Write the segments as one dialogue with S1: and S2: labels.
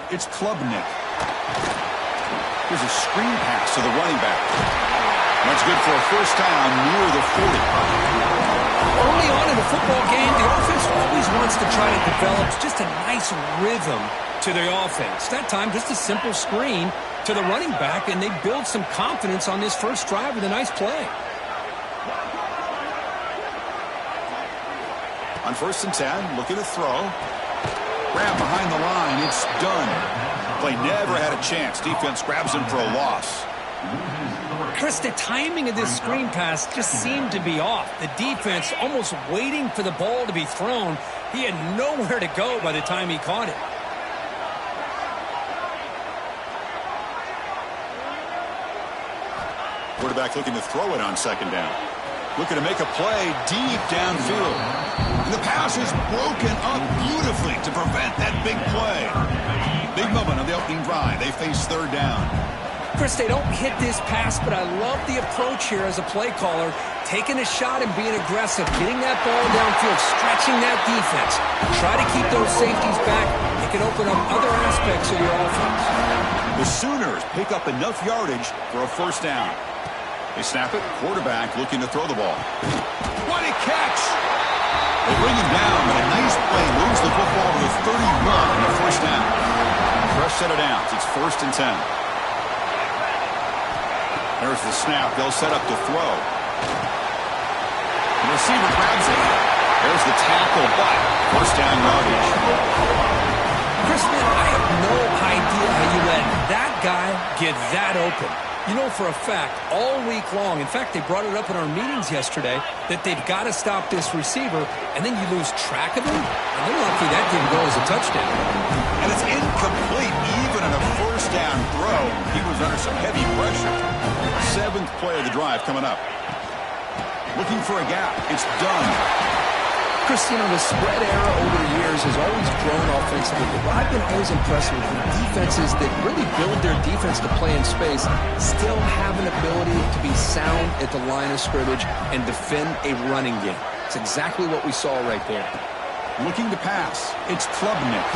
S1: It's Klubnik. Here's a screen pass to the running back. That's good for a first down near the 40.
S2: Early on in the football game, the offense always wants to try to develop just a nice rhythm to their offense. That time, just a simple screen to the running back, and they build some confidence on this first drive with a nice play.
S1: On 1st and 10, looking to throw. Grab behind the line. It's done. Play never had a chance. Defense grabs him for a loss.
S2: Chris, the timing of this screen pass just seemed to be off. The defense almost waiting for the ball to be thrown. He had nowhere to go by the time he caught it.
S1: Quarterback looking to throw it on 2nd down. Looking to make a play deep downfield. And the pass is broken up beautifully to prevent that big play. Big moment on the opening drive. They face 3rd down.
S2: Chris, they don't hit this pass, but I love the approach here as a play caller. Taking a shot and being aggressive, getting that ball downfield, stretching that defense. Try to keep those safeties back. It can open up other aspects of your offense.
S1: The Sooners pick up enough yardage for a first down. They snap it. Quarterback looking to throw the ball. What a catch! They bring him down, but a nice play moves the football to the 31 on the first down. Fresh set of downs. It's 1st and 10. There's the snap. They'll set up to throw. The receiver grabs it. There's the tackle, but first down yardage.
S2: Chris, man, I have no idea how you let that guy get that open. You know for a fact, all week long, in fact, they brought it up in our meetings yesterday, that they've got to stop this receiver, and then you lose track of him, and they're lucky that didn't go as a touchdown.
S1: And it's incomplete, even on a first down throw. He was under some heavy pressure. 7th play of the drive coming up. Looking for a gap. It's done.
S2: Chris, you know, the spread era over the years has always grown offensively, but what I've been always impressed with defenses that really build their defense to play in space still have an ability to be sound at the line of scrimmage and defend a running game. It's exactly what we saw right there.
S1: Looking to pass. It's Klubnik.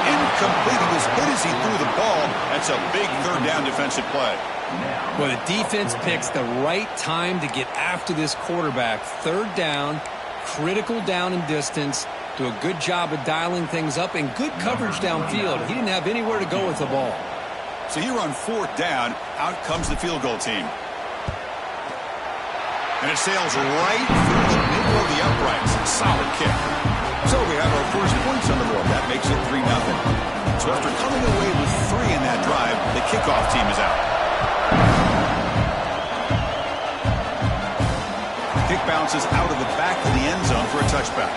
S1: Incomplete. He was hit as he threw the ball. That's a big 3rd down defensive play.
S2: Well, the defense picks the right time to get after this quarterback. 3rd down. Critical down and distance, do a good job of dialing things up, and good coverage downfield. He didn't have anywhere to go with the ball.
S1: So here on 4th down, out comes the field goal team. And it sails right through the middle of the uprights. Solid kick. So we have our first points on the board. That makes it 3-0. So after coming away with 3 in that drive, the kickoff team is out. Kick bounces out of the back of the end zone for a touchback.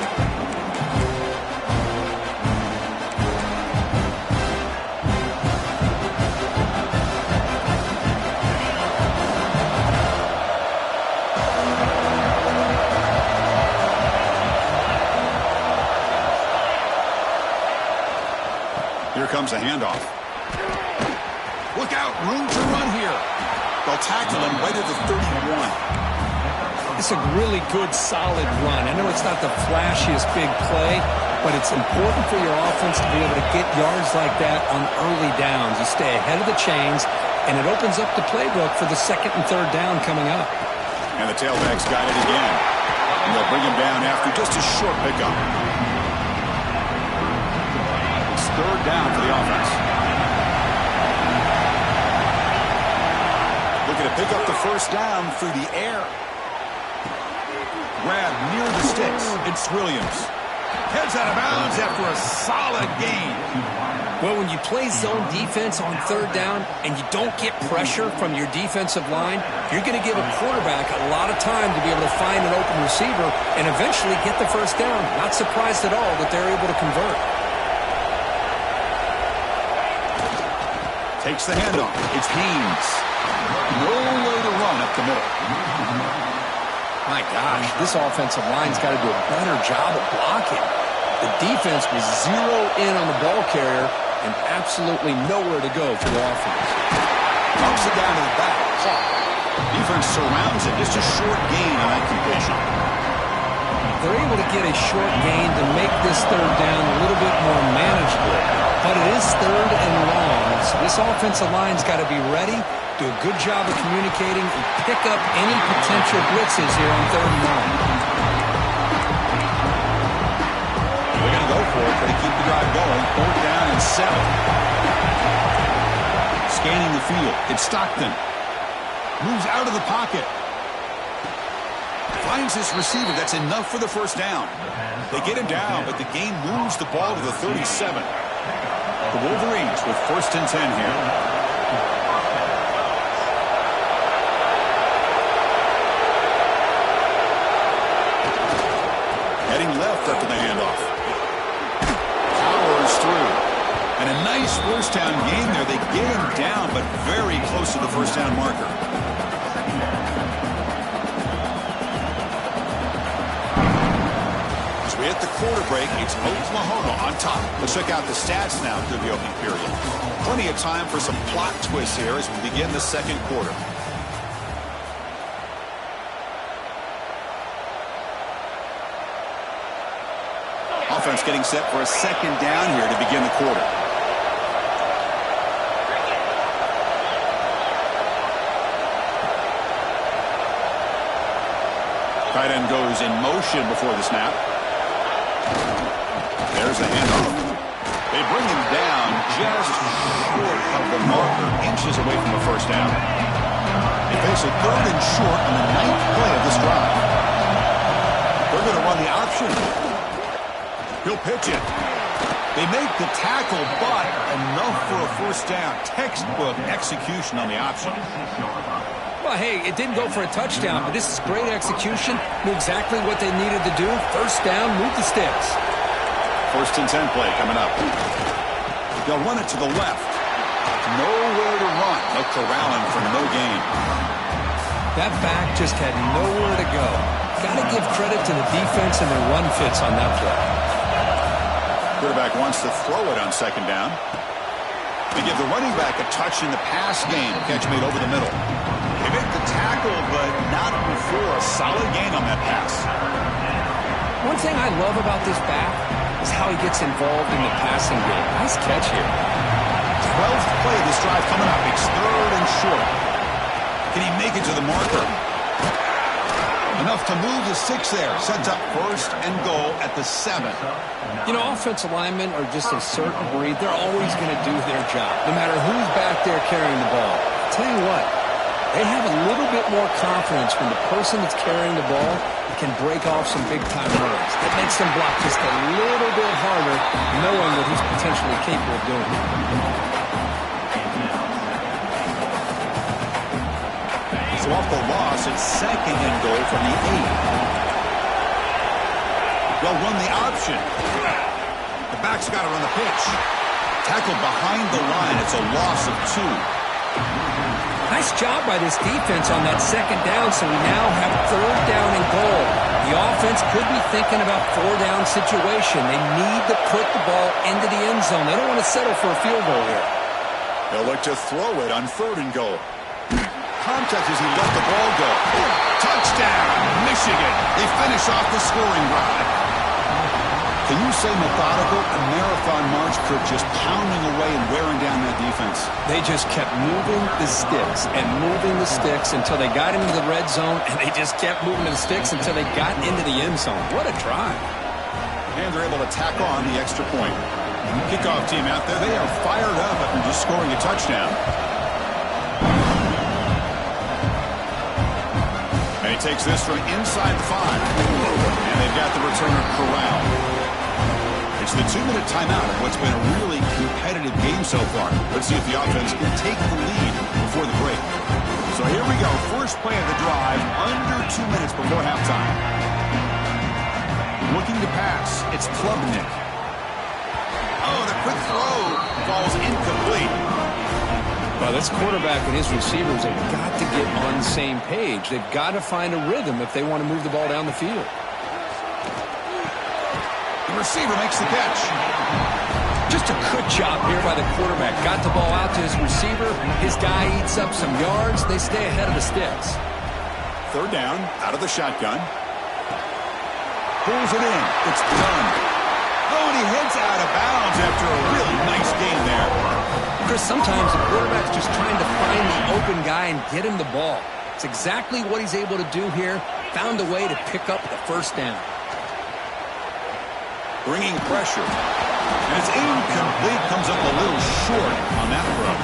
S1: Here comes a handoff. Look out, room to run here. They'll tackle him right at the 31.
S2: It's a really good, solid run. I know it's not the flashiest big play, but it's important for your offense to be able to get yards like that on early downs. You stay ahead of the chains, and it opens up the playbook for the 2nd and 3rd down coming up.
S1: And the tailback's got it again. And they'll bring him down after just a short pickup. It's 3rd down for the offense. Looking to pick up the first down through the air. Grab near the sticks. It's Williams. Heads out of bounds after a solid gain.
S2: Well, when you play zone defense on 3rd down and you don't get pressure from your defensive line, you're going to give a quarterback a lot of time to be able to find an open receiver and eventually get the first down. Not surprised at all that they're able to convert.
S1: Takes the handoff. It's Haynes. No way to run up the middle.
S2: My gosh, this offensive line's got to do a better job of blocking. The defense was 0 in on the ball carrier and absolutely nowhere to go for the offense.
S1: Knocks it down to the back. Defense surrounds it. Just a short gain on that completion.
S2: They're able to get a short gain to make this 3rd down a little bit more manageable. But it is 3rd and long, so this offensive line's got to be ready, do a good job of communicating, and pick up any potential blitzes here on 3rd and long.
S1: They're going to go for it, but to keep the drive going. 4th down and 7. Scanning the field. It's Stockton. Moves out of the pocket. Finds his receiver. That's enough for the first down. They get him down, but the game moves the ball to the 37. The Wolverines with 1st and 10 here. Heading left after the handoff. Powers through. And a nice first down game there. They get him down, but very close to the first down marker. As we hit the quarter break, it's Oklahoma on top. Let's check out the stats now through the opening period. Plenty of time for some plot twists here as we begin the second quarter. Offense getting set for a 2nd down here to begin the quarter. Tight end goes in motion before the snap. There's the handoff. They bring him down just short of the marker, inches away from the first down. They face a 3rd and short on the 9th play of this drive. They're going to run the option. He'll pitch it. They make the tackle, but enough for a first down. Textbook execution on the option.
S2: Well, hey, it didn't go for a touchdown, but this is great execution. Knew exactly what they needed to do. First down, move the sticks.
S1: 1st and 10 play coming up. They'll run it to the left. Nowhere to run. They'll corral him for no gain.
S2: That back just had nowhere to go. Got to give credit to the defense and their run fits on that play.
S1: Quarterback wants to throw it on 2nd down. They give the running back a touch in the pass game. Catch made over the middle. They make the tackle, but not before a solid gain on that pass.
S2: One thing I love about this back is how he gets involved in the passing game. Nice catch here.
S1: 12th play of this drive coming up. It's 3rd and short. Can he make it to the marker? Enough to move the 6 there. Sets up 1st and goal at the 7.
S2: You know, offensive linemen are just a certain breed. They're always going to do their job, no matter who's back there carrying the ball. I'll tell you what, they have a little bit more confidence when the person that's carrying the ball can break off some big-time runs. That makes them block just a little bit harder, knowing what he's potentially capable of doing.
S1: So off the loss, it's 2nd and goal from the 8. They'll run the option. The back's got to run the pitch. Tackled behind the line. It's a loss of 2.
S2: Nice job by this defense on that 2nd down, so we now have 3rd down and goal. The offense could be thinking about 4-down situation. They need to put the ball into the end zone. They don't want to settle for a field goal here.
S1: They'll look to throw it on 3rd and goal. Contact as he let the ball go. Touchdown, Michigan. They finish off the scoring drive. Can you say methodical? A marathon march, Kirk, just pounding away and wearing down that defense.
S2: They just kept moving the sticks and moving the sticks until they got into the red zone, and they just kept moving the sticks until they got into the end zone. What a drive.
S1: And they're able to tack on the extra point. Kickoff team out there, they are fired up after just scoring a touchdown. And he takes this from inside the 5. And they've got the returner corralled. It's the 2-minute timeout of what's been a really competitive game so far. Let's see if the offense can take the lead before the break. So here we go. First play of the drive, under 2 minutes before halftime. Looking to pass. It's Klubnik. Oh, the quick throw falls incomplete.
S2: Well, this quarterback and his receivers have got to get on the same page. They've got to find a rhythm if they want to move the ball down the field.
S1: The receiver makes the catch.
S2: Just a good job here by the quarterback. Got the ball out to his receiver. His guy eats up some yards. They stay ahead of the sticks.
S1: 3rd down, out of the shotgun. Pulls it in. It's done. Oh, and he heads out of bounds after a really nice game there.
S2: Chris, sometimes the quarterback's just trying to find the open guy and get him the ball. It's exactly what he's able to do here. Found a way to pick up the first down.
S1: Bringing pressure. And it's incomplete. Comes up a little short on that throw.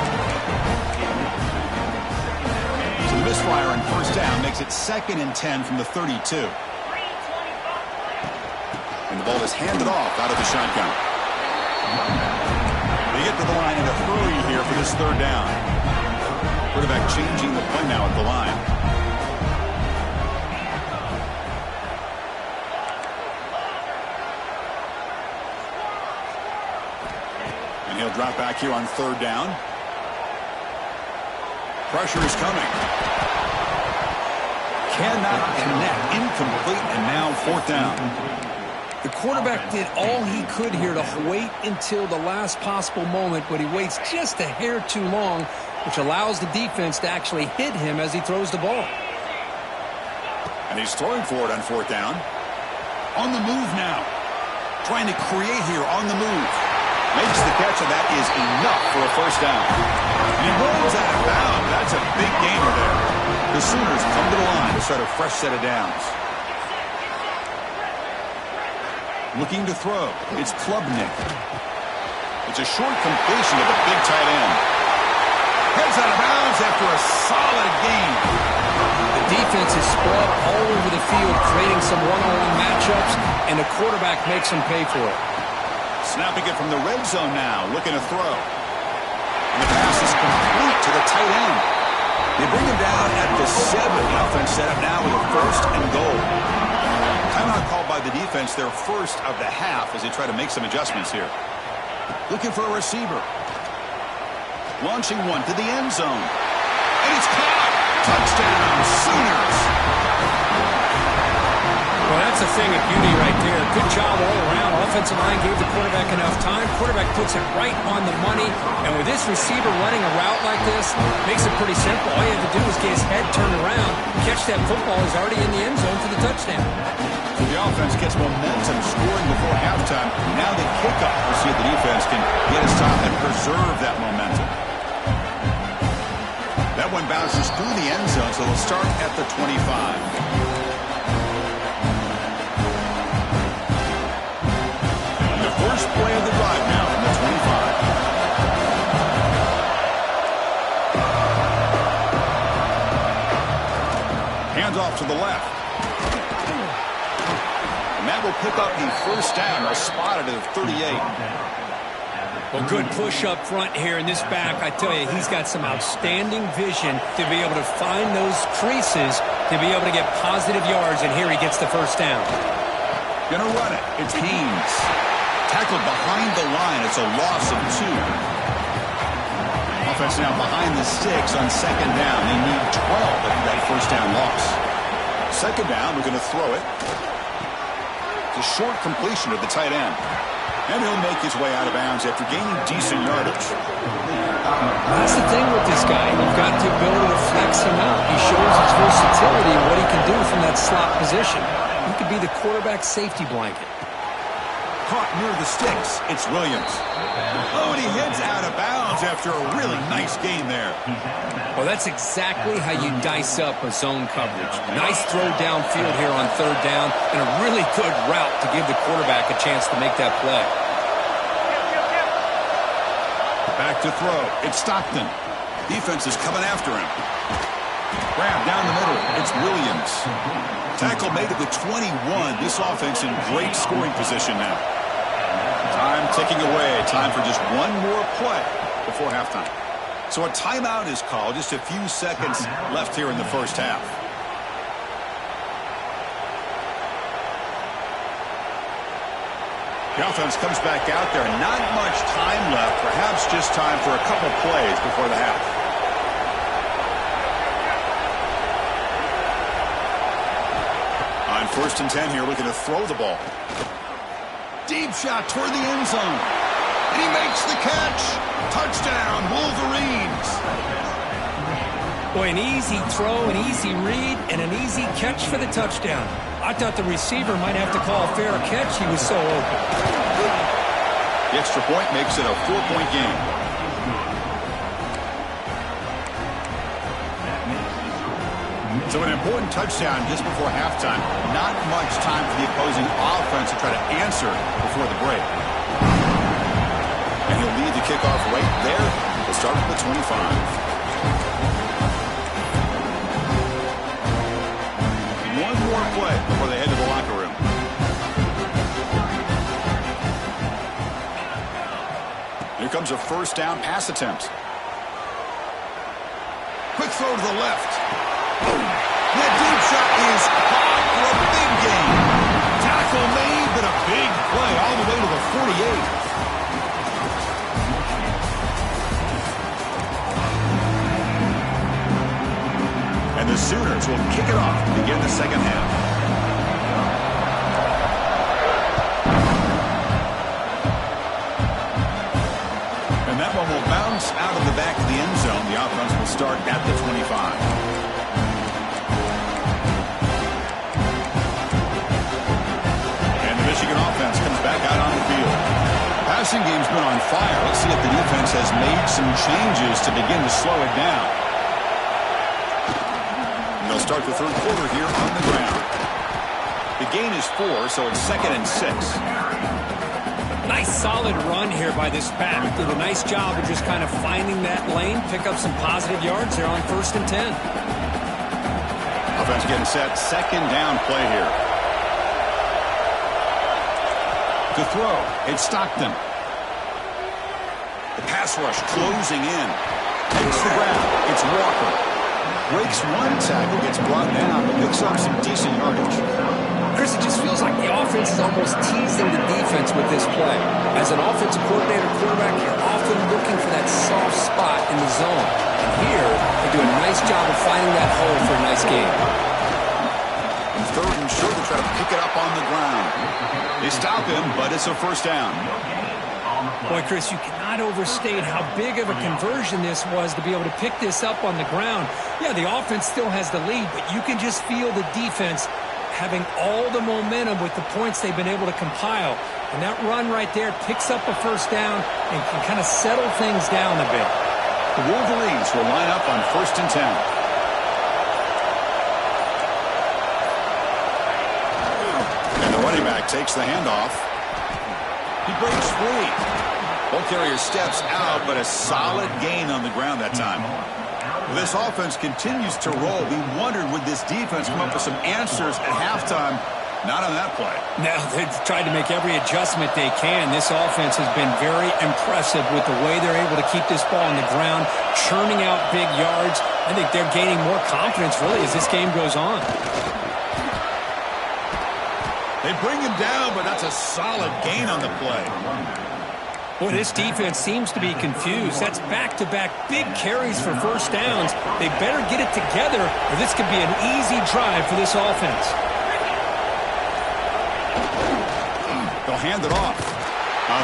S1: So the misfire on first down makes it 2nd and 10 from the 32. And the ball is handed off out of the shotgun. They get to the line in a hurry here for this 3rd down. Quarterback changing the play now at the line. And he'll drop back here on 3rd down. Pressure is coming. Cannot connect. Incomplete, and now 4th down.
S2: The quarterback did all he could here to wait until the last possible moment, but he waits just a hair too long, which allows the defense to actually hit him as he throws the ball.
S1: And he's throwing for it on 4th down. On the move now. Trying to create here on the move. Makes the catch, and that is enough for a first down. And he rolls out of bounds. That's a big gainer there. The Sooners come to the line to start a fresh set of downs. Looking to throw. It's Klubnik. It's a short completion to the big tight end. Heads out of bounds after a solid gain.
S2: The defense is spread all over the field, creating some one-on-one matchups, and the quarterback makes them pay for it.
S1: Snapping it from the red zone now, looking to throw. And the pass is complete to the tight end. They bring him down at the 7. The offense set up now with a 1st and goal. Timeout called by the defense, their first of the half, as they try to make some adjustments here. Looking for a receiver. Launching one to the end zone. And it's caught. Touchdown, Sooners.
S2: Well, that's a thing of beauty right there. Good job all around. Offensive line gave the quarterback enough time. Quarterback puts it right on the money. And with this receiver running a route like this, makes it pretty simple. All you have to do is get his head turned around, catch that football. He's already in the end zone for the touchdown.
S1: The offense gets momentum scoring before halftime. Now they kick up. We'll see if the defense can get a stop and preserve that momentum. That one bounces through the end zone, so they'll start at the 25. First play of the drive now from the 25. Hands off to the left. And that will pick up the first down. They'll spot it at 38.
S2: Well, good push up front here in this back. I tell you, he's got some outstanding vision to be able to find those creases, to be able to get positive yards, and here he gets the first down.
S1: Gonna run it. It's Haynes. Tackled behind the line. It's a loss of 2. Offense now behind the 6 on 2nd down. They need 12 after that first down loss. 2nd down, we're going to throw it. It's a short completion to the tight end. And he'll make his way out of bounds after gaining decent yardage.
S2: That's the thing with this guy. You've got the ability to flex him out. He shows his versatility and what he can do from that slot position. He could be the quarterback safety blanket.
S1: Caught near the sticks. It's Williams. Oh, and he heads out of bounds after a really nice game there.
S2: Well, that's exactly how you dice up a zone coverage. Nice throw downfield here on 3rd down, and a really good route to give the quarterback a chance to make that play.
S1: Back to throw. It's Stockton. Defense is coming after him. Grab down the middle. It's Williams. Tackle made at the 21. This offense in great scoring position now. Time ticking away. Time for just one more play before halftime. So a timeout is called. Just a few seconds left here in the first half. The offense comes back out there. Not much time left. Perhaps just time for a couple plays before the half. On 1st and 10 here, looking to throw the ball. Deep shot toward the end zone. And he makes the catch. Touchdown, Wolverines.
S2: Boy, an easy throw, an easy read, and an easy catch for the touchdown. I thought the receiver might have to call a fair catch. He was so open.
S1: The extra point makes it a 4-point game. So an important touchdown just before halftime. Not much time for the opposing offense to try to answer before the break. And he'll lead the kickoff right there. We'll start at the 25. One more play before they head to the locker room. Here comes a first down pass attempt. Quick throw to the left. That deep shot is caught for a big gain. Tackle made, but a big play all the way to the 48. And the Sooners will kick it off to begin the second half. And that one will bounce out of the back of the end zone. The offense will start at the 25. Michigan offense comes back out on the field. Passing game's been on fire. Let's see if the defense has made some changes to begin to slow it down. And they'll start the third quarter here on the ground. The gain is 4, so it's 2nd and 6.
S3: Nice solid run here by this pack. Did a nice job of just kind of finding that lane, pick up some positive yards there on 1st and 10.
S1: Offense getting set. 2nd down play here. To throw, it's Stockton. The pass rush closing in. Takes the grab. It's Walker. Breaks one tackle, gets brought down, but picks up some decent yardage.
S2: Chris, it just feels like the offense is almost teasing the defense with this play. As an offensive coordinator, quarterback, you're often looking for that soft spot in the zone. And here, they do a nice job of finding that hole for a nice game.
S1: And 3rd and short, they try to pick it up on the ground. They stop him, but it's a first down.
S3: Boy, Chris, you cannot overstate how big of a conversion this was to be able to pick this up on the ground. Yeah, the offense still has the lead, but you can just feel the defense having all the momentum with the points they've been able to compile. And that run right there picks up a first down and can kind of settle things down a bit.
S1: The Wolverines will line up on 1st and 10. Running back takes the handoff. He breaks free. Ball carrier steps out, but a solid gain on the ground that time. This offense continues to roll. We wondered, would this defense come up with some answers at halftime? Not on that play.
S3: Now, they've tried to make every adjustment they can. This offense has been very impressive with the way they're able to keep this ball on the ground, churning out big yards. I think they're gaining more confidence, really, as this game goes on.
S1: They bring him down, but that's a solid gain on the play.
S3: Boy, this defense seems to be confused. That's back-to-back big carries for first downs. They better get it together, or this could be an easy drive for this offense.
S1: They'll hand it off.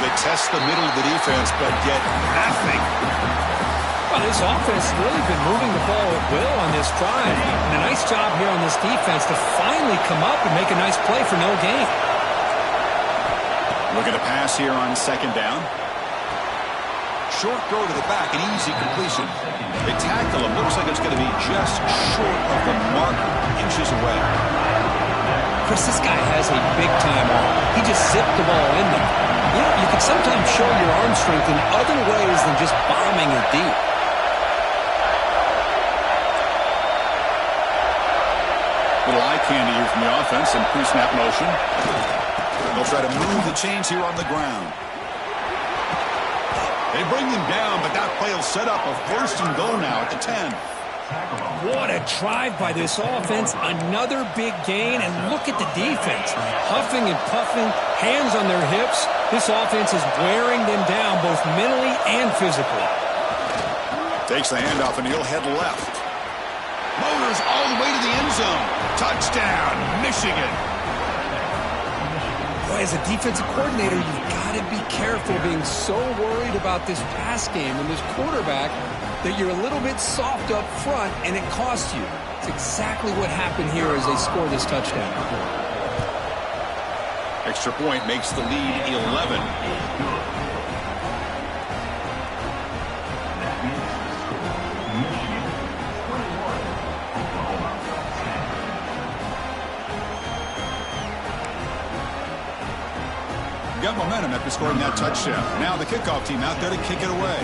S1: They test the middle of the defense, but get nothing.
S3: Well, this offense has really been moving the ball at will on this drive. And a nice job here on this defense to finally come up and make a nice play for no gain.
S1: Look at the pass here on 2nd down. Short throw to the back, an easy completion. They tackle him. Looks like it's going to be just short of the mark, inches away.
S3: Chris, this guy has a big-time arm. He just zipped the ball in there. You know, you can sometimes show your arm strength in other ways than just bombing it deep.
S1: Little eye candy here from the offense in pre-snap motion. They'll try to move the chains here on the ground. They bring him down, but that play will set up a 1st and goal now at the 10.
S3: What a drive by this offense. Another big gain, and look at the defense. Huffing and puffing, hands on their hips. This offense is wearing them down both mentally and physically.
S1: Takes the handoff, and he'll head left. Motors all the way to the end zone. Touchdown, Michigan.
S2: Boy, as a defensive coordinator, you've got to be careful being so worried about this pass game and this quarterback that you're a little bit soft up front and it costs you. It's exactly what happened here as they score this touchdown.
S1: Extra point makes the lead 11. momentum after scoring that touchdown. Now the kickoff team out there to kick it away.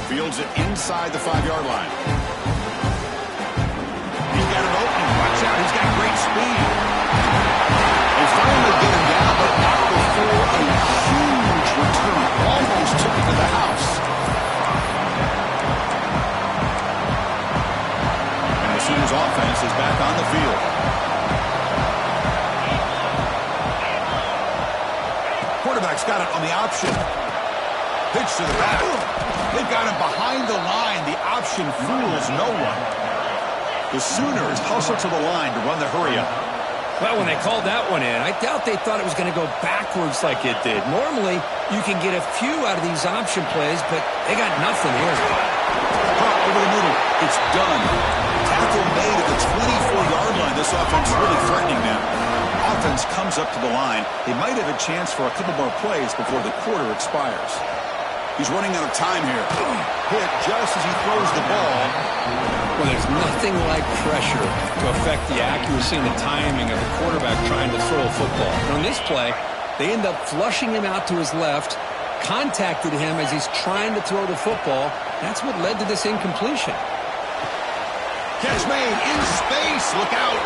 S1: Fields it inside the 5-yard line. He's got an opening. Watch out. He's got great speed. They finally get him down, but not before a huge return. Almost took it to the house. And the Sooners offense is back on the field. Quarterback's got it on the option. Pitch to the back. They've got him behind the line. The option fools no one. The Sooners hustle to the line to run the hurry-up.
S2: Well, when they called that one in, I doubt they thought it was going to go backwards like it did. Normally, you can get a few out of these option plays, but they got nothing here.
S1: Over the middle. It's done. Tackle made at the 24-yard line. This offense really threatening them. Offense comes up to the line. They might have a chance for a couple more plays before the quarter expires. He's running out of time here. Hit just as he throws the ball.
S2: Well, there's nothing like pressure to affect the accuracy and the timing of the quarterback trying to throw a football. And on this play, they end up flushing him out to his left, contacted him as he's trying to throw the football. That's what led to this incompletion.
S1: Catch made in space. Look out.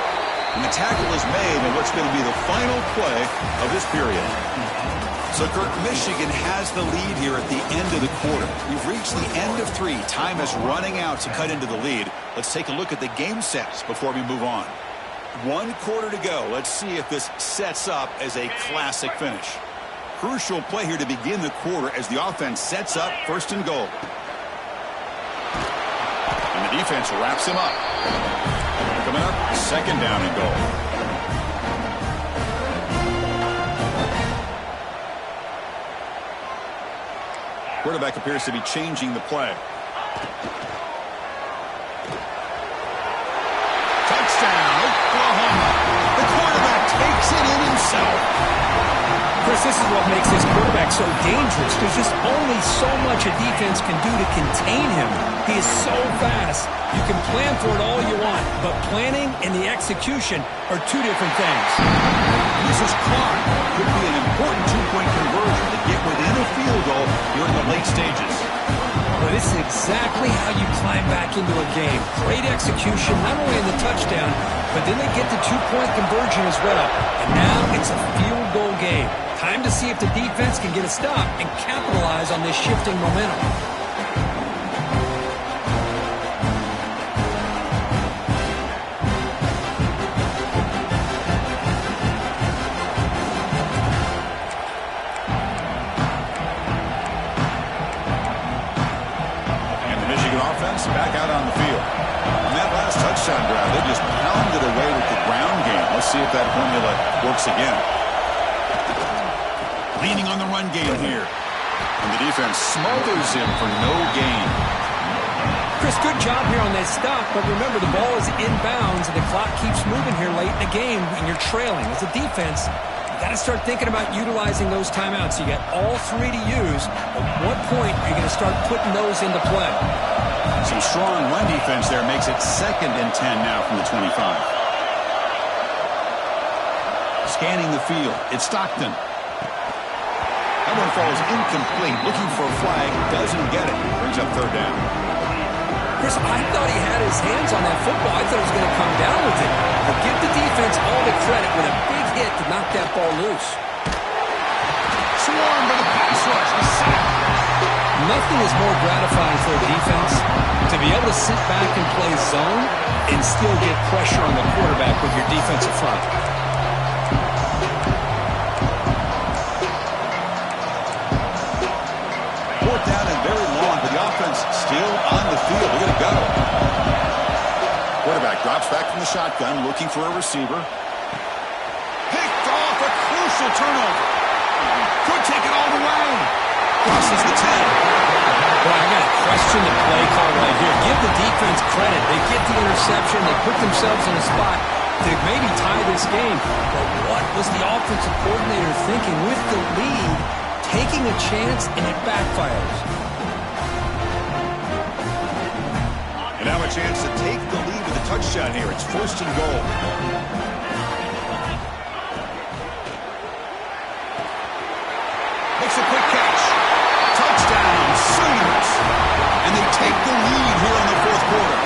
S1: And the tackle is made in what's going to be the final play of this period. So, Kirk, Michigan has the lead here at the end of the quarter. We've reached the end of 3. Time is running out to cut into the lead. Let's take a look at the game sets before we move on. 1 quarter to go. Let's see if this sets up as a classic finish. Crucial play here to begin the quarter as the offense sets up 1st and goal. And the defense wraps him up. Coming up, 2nd down and goal. Quarterback appears to be changing the play. Touchdown, Oklahoma. The quarterback takes it in himself.
S3: Chris, this is what makes this quarterback so dangerous. There's just only so much a defense can do to contain him. He is so fast. You can plan for it all you want, but planning and the execution are 2 different things.
S1: This is caught. Could be an important 2-point conversion to get within a field goal here in the late stages.
S3: Well, this is exactly how you climb back into a game. Great execution, not only in the touchdown, but then they get the 2-point conversion as well. And now it's a field goal game. Time to see if the defense can get a stop and capitalize on this shifting momentum.
S1: Back out on the field. On that last touchdown drive, they just pounded away with the ground game. Let's see if that formula works again. Leaning on the run game here. And the defense smothers him for no gain.
S3: Chris, good job here on that stop, but remember the ball is inbounds and the clock keeps moving here late in the game and you're trailing. As a defense, you got to start thinking about utilizing those timeouts. You got all 3 to use. At what point are you going to start putting those into play?
S1: Some strong run defense there makes it 2nd and 10 now from the 25. Scanning the field. It's Stockton. That one falls incomplete. Looking for a flag. Doesn't get it. Brings up 3rd down.
S3: Chris, I thought he had his hands on that football. I thought he was going to come down with it. But give the defense all the credit with a big hit to knock that ball loose.
S1: Swarmed by the pass rush. The sack.
S2: Nothing is more gratifying for a defense to be able to sit back and play zone and still get pressure on the quarterback with your defensive front.
S1: 4th down and very long, but the offense still on the field. They're going to go. Quarterback drops back from the shotgun, looking for a receiver. Picked off a crucial turnover. Could take it all the way. Crosses the 10.
S2: Well, I got to question the play call right here. Give the defense credit. They get the interception. They put themselves in a spot to maybe tie this game. But what was the offensive coordinator thinking with the lead, taking a chance, and it backfires?
S1: And Now a chance to take the lead with a touchdown here. It's 1st and goal. Makes a quick catch. Touchdown, Sooners. And they take the lead here in the 4th quarter.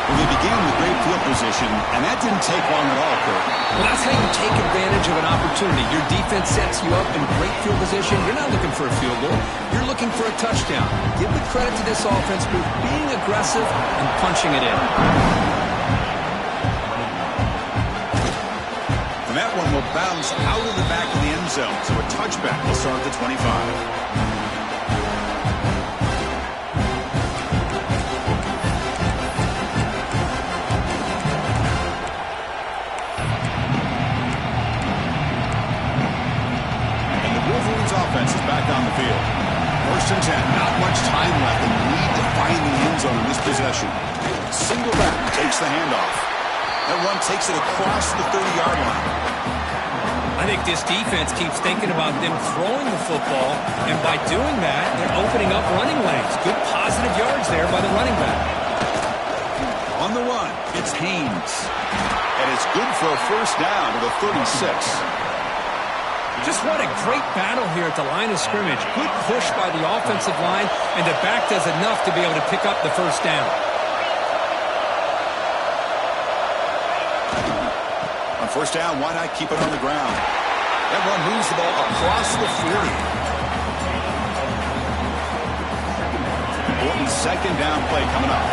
S1: Well, they began with great field position, and that didn't take long at all, Kurt.
S2: Well, that's how you take advantage of an opportunity. Your defense sets you up in great field position. You're not looking for a field goal. You're looking for a touchdown. Give the credit to this offense for being aggressive and punching it in.
S1: And that one will bounce out of the back of the end zone, so a touchback will start at the 25. Offense is back on the field. 1st and 10. Not much time left, and need to find the end zone in this possession. Single back takes the handoff. That run takes it across the 30-yard line.
S3: I think this defense keeps thinking about them throwing the football, and by doing that, they're opening up running lanes. Good positive yards there by the running back.
S1: On the run, it's Haynes. And it's good for a 1st down to the 36.
S3: Just what a great battle here at the line of scrimmage. Good push by the offensive line, and the back does enough to be able to pick up the 1st down.
S1: On 1st down, why not keep it on the ground? That run moves the ball across the 40. Important 2nd down play coming up.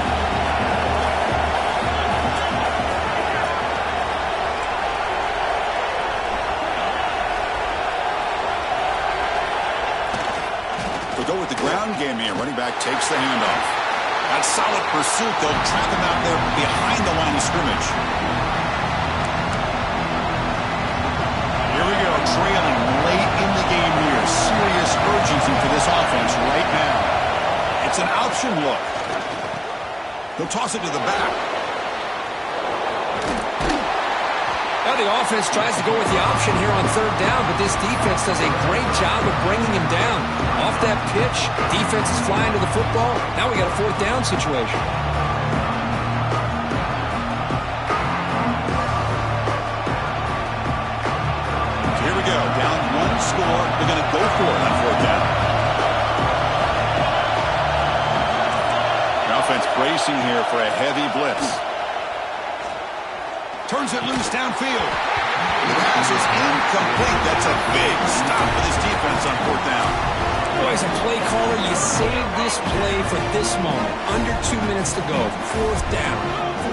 S1: They'll go with the ground game here. Running back takes the handoff. That solid pursuit. They'll trap him out there behind the line of scrimmage. Here we go. Trailing late in the game here. Serious urgency for this offense right now. It's an option look. They'll toss it to the back.
S2: Now the offense tries to go with the option here on 3rd down, but this defense does a great job of bringing him down. Off that pitch, defense is flying to the football. Now we got a 4th down situation.
S1: So here we go. Down 1 score. They're going to go for it on 4th down. The offense bracing here for a heavy blitz. Turns it loose downfield. The pass is incomplete. That's a big stop for this defense on 4th down.
S3: Boy, as a play caller, you save this play for this moment. Under 2 minutes to go. 4th down.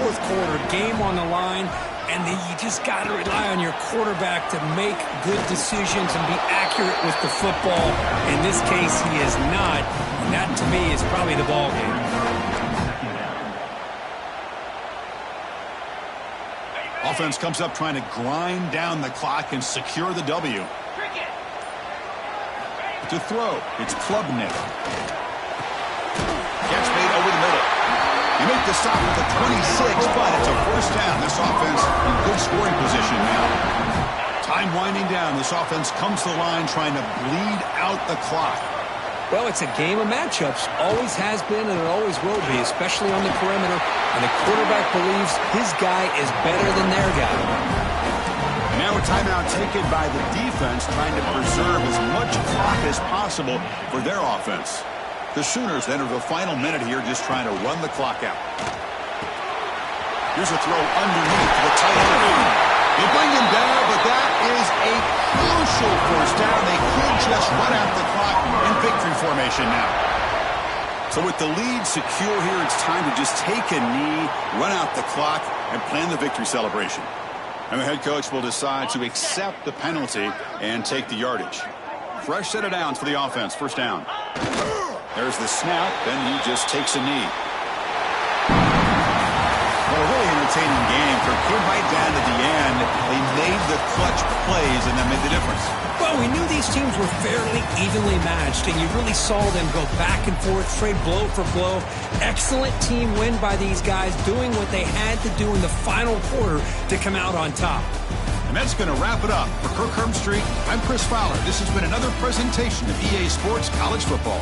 S3: 4th quarter. Game on the line. And then you just got to rely on your quarterback to make good decisions and be accurate with the football. In this case, he is not. And that, to me, is probably the ball game.
S1: Offense comes up trying to grind down the clock and secure the W. To throw, it's Klubnik. Catch made over the middle. You make the stop at the 26, but it's a 1st down. This offense in good scoring position now. Time winding down. This offense comes to the line trying to bleed out the clock.
S2: Well, it's a game of matchups. Always has been and it always will be, especially on the perimeter. And the quarterback believes his guy is better than their guy.
S1: And now a timeout taken by the defense trying to preserve as much clock as possible for their offense. The Sooners enter the final minute here just trying to run the clock out. Here's a throw underneath the tight end. They bring him down, but that is a crucial 1st down. They could just run out the clock in victory formation now. So with the lead secure here, it's time to just take a knee, run out the clock, and plan the victory celebration. And the head coach will decide to accept the penalty and take the yardage. Fresh set of downs for the offense. 1st down. There's the snap, then he just takes a knee. Well, a really entertaining game. For came right down to the end. They made the clutch plays, and that made the difference.
S3: Well, we knew these teams were fairly evenly matched, and you really saw them go back and forth, trade blow for blow. Excellent team win by these guys, doing what they had to do in the final quarter to come out on top.
S1: And that's going to wrap it up. For Kirk Herbstreit, I'm Chris Fowler. This has been another presentation of EA Sports College Football.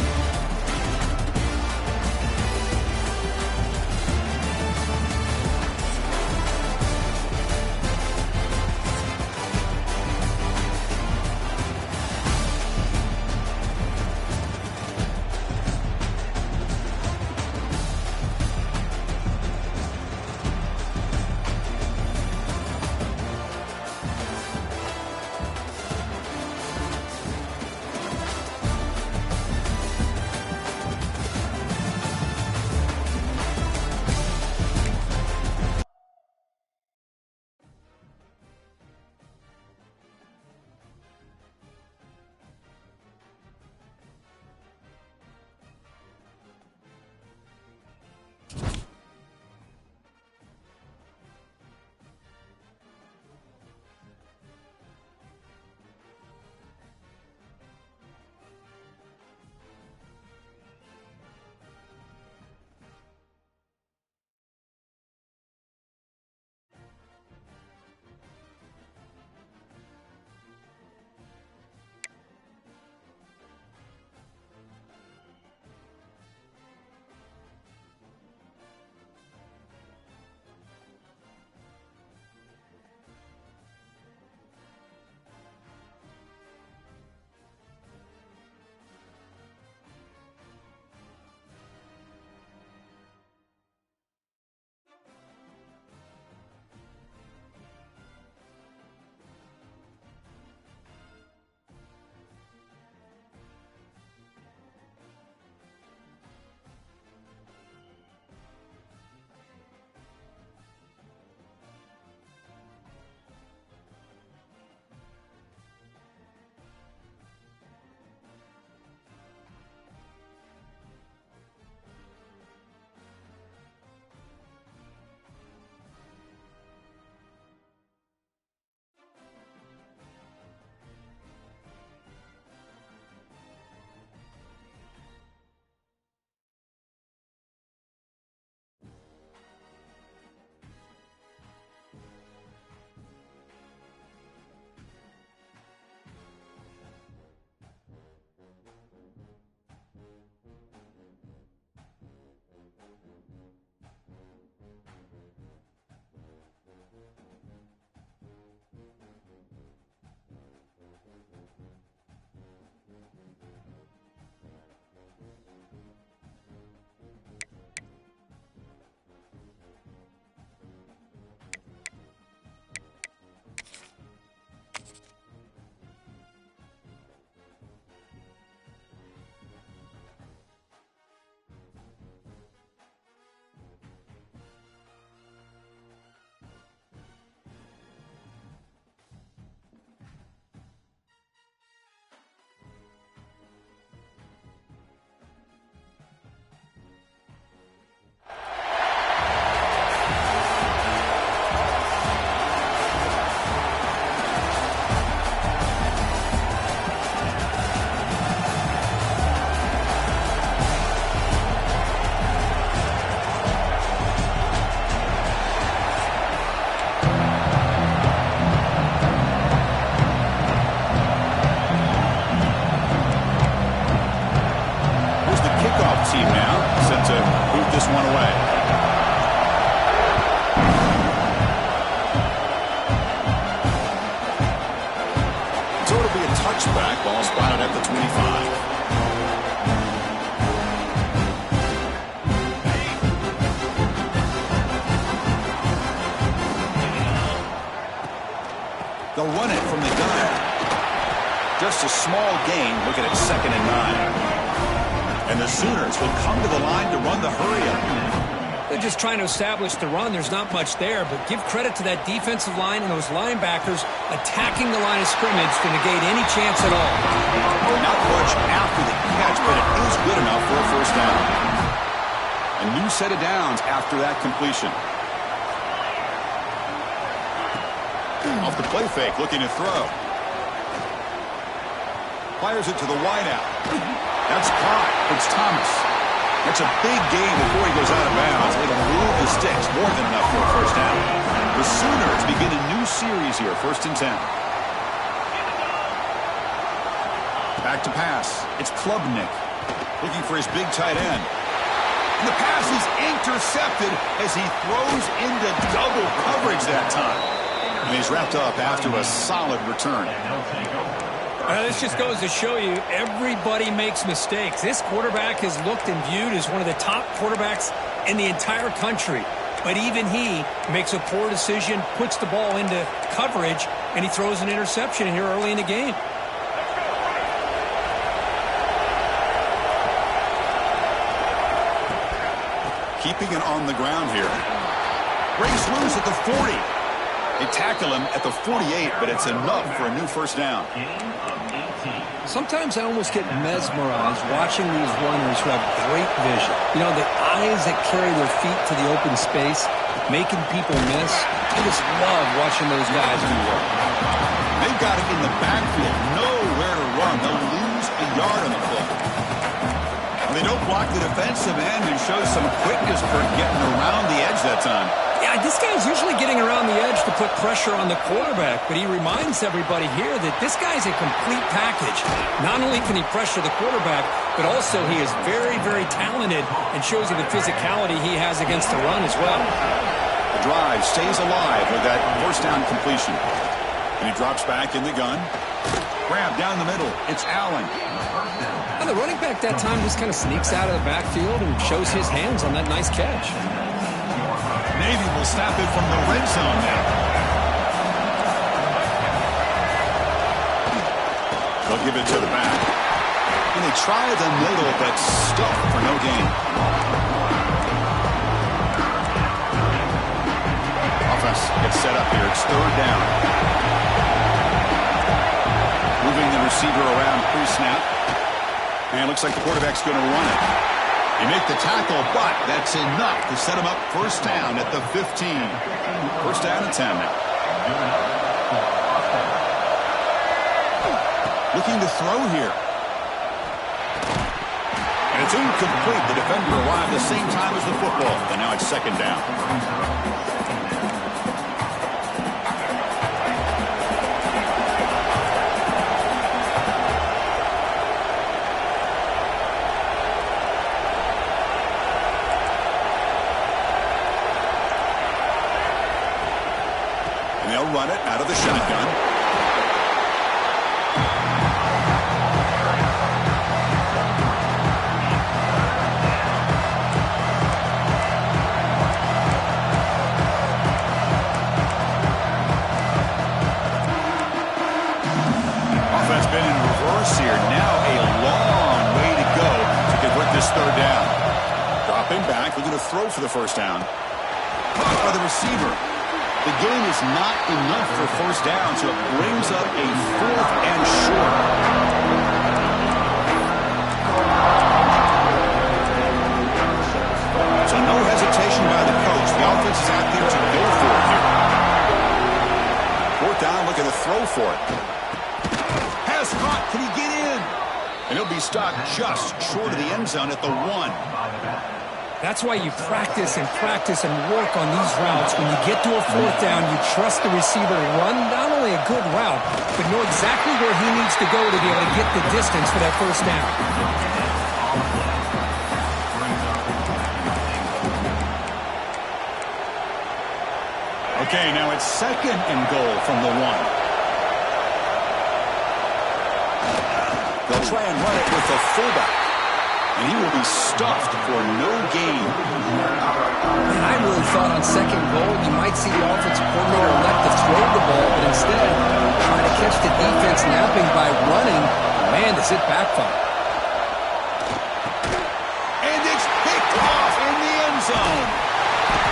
S1: touchback. Ball spotted at the 25. They'll run it from the gun. Just a small gain. Look at it, 2nd and 9. And the Sooners will come to the line to run the hurry-up.
S3: They're just trying to establish the run. There's not much there, but give credit to that defensive line and those linebackers attacking the line of scrimmage to negate any chance at all.
S1: Not much after the catch, but it is good enough for a first down. A new set of downs after that completion. Off the play fake, looking to throw. Fires it to the wideout. That's caught. It's Thomas. That's a big gain before he goes out of bounds. It'll move the sticks, more than enough for a first down. The Sooners begin a new series here, 1st and 10. Back to pass. It's Klubnik looking for his big tight end. And the pass is intercepted as he throws into double coverage that time. And he's wrapped up after a solid return.
S3: This just goes to show you everybody makes mistakes. This quarterback is looked and viewed as one of the top quarterbacks in the entire country. But even he makes a poor decision, puts the ball into coverage, and he throws an interception here early in the game.
S1: Keeping it on the ground here. Breaks loose at the 40. They tackle him at the 48, but it's enough for a new first down.
S2: Sometimes I almost get mesmerized watching these runners who have great vision. You know, the eyes that carry their feet to the open space, making people miss. I just love watching those guys do work.
S1: They've got it in the backfield. Nowhere to run. They'll lose a yard on the play. They don't block the defensive end and show some quickness for getting around the edge that time.
S3: Yeah, this guy's usually getting around the edge to put pressure on the quarterback, but he reminds everybody here that this guy's a complete package. Not only can he pressure the quarterback, but also he is very, very talented and shows you the physicality he has against the run as well.
S1: The drive stays alive with that first down completion. And he drops back in the gun. Grab down the middle. It's Allen.
S2: And the running back that time just kind of sneaks out of the backfield and shows his hands on that nice catch.
S1: Navy will snap it from the red zone now. They'll give it to the back. And they try the middle, but stuck for no gain. Offense gets set up here. It's 3rd down. Moving the receiver around pre-snap. And it looks like the quarterback's going to run it. They make the tackle, but that's enough to set him up first down at the 15. First down and 10 now. Looking to throw here. And it's incomplete. The defender arrived the same time as the football. And now it's 2nd down. Run it out of the shotgun. Offense been in reverse here. Now a long way to go to convert this 3rd down. Dropping back, looking to throw for the first down. Caught by the receiver. The gain is not enough for first down, so it brings up a 4th and short. So no hesitation by the coach. The offense is out there to go for it here. 4th down, looking to throw for it. Pass caught. Can he get in? And he'll be stopped just short of the end zone at the 1.
S3: That's why you practice and work on these routes. When you get to a 4th down, you trust the receiver to run not only a good route, but know exactly where he needs to go to be able to get the distance for that first down. Okay, now it's 2nd and goal from the 1.
S1: They'll try and run it with the fullback. And he will be stuffed for no gain.
S2: And I really thought on second goal you might see the offensive coordinator elect to throw the ball, but instead try to catch the defense napping by running. Man, does it backfire.
S1: And it's picked off in the end zone.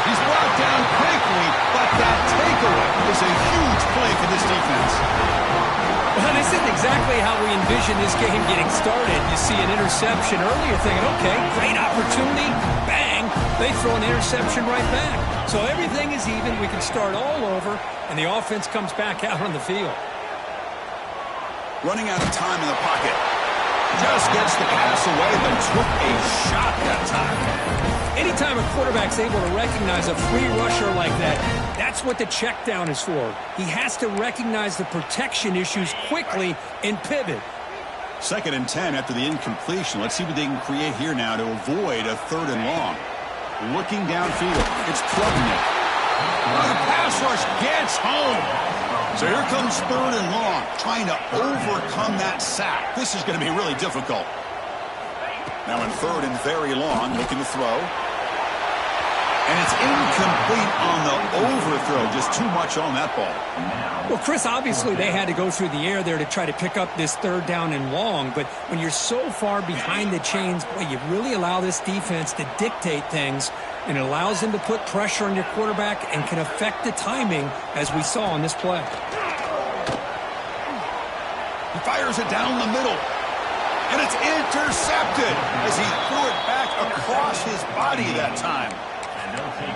S1: He's brought down quickly, but that takeaway is a huge play for this defense.
S3: Well, this isn't exactly how we envision this game getting started. You see an interception earlier thinking, okay, great opportunity, bang, they throw an interception right back. So everything is even, we can start all over, and the offense comes back out on the field.
S1: Running out of time in the pocket. Just gets the pass away, but took a shot that time.
S3: Anytime a quarterback's able to recognize a free rusher like that, that's what the check down is for. He has to recognize the protection issues quickly and pivot.
S1: 2nd and 10 after the incompletion. Let's see what they can create here now to avoid a 3rd and long. Looking downfield. It's Klubnik. The pass rush gets home. So here comes 3rd and long, trying to overcome that sack. This is going to be really difficult. Now in 3rd and very long, looking to throw. And it's incomplete on the overthrow. Just too much on that ball.
S3: Well, Chris, obviously they had to go through the air there to try to pick up this 3rd down and long. But when you're so far behind the chains, boy, you really allow this defense to dictate things. And it allows them to put pressure on your quarterback and can affect the timing, as we saw on this play.
S1: He fires it down the middle. And it's intercepted as he threw it back across his body that time.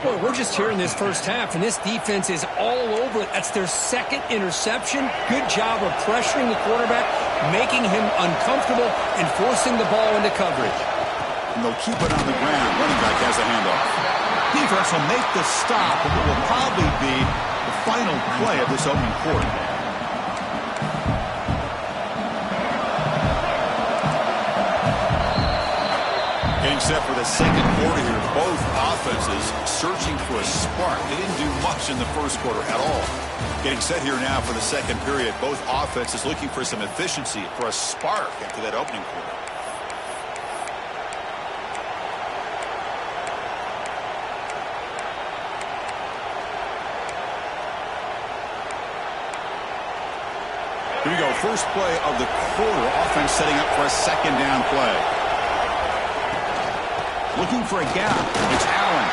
S3: Boy, we're just here in this first half, and this defense is all over it. That's their 2nd interception. Good job of pressuring the quarterback, making him uncomfortable, and forcing the ball into coverage.
S1: And they'll keep it on the ground. Running back has a handoff. Defense will make the stop, and it will probably be the final play of this opening quarter. Getting set for the 2nd quarter here. Both offenses searching for a spark. They didn't do much in the 1st quarter at all. Getting set here now for the 2nd period. Both offenses looking for some efficiency, for a spark after that opening quarter. Here we go. First play of the quarter. Offense setting up for a 2nd down play. Looking for a gap. It's Allen.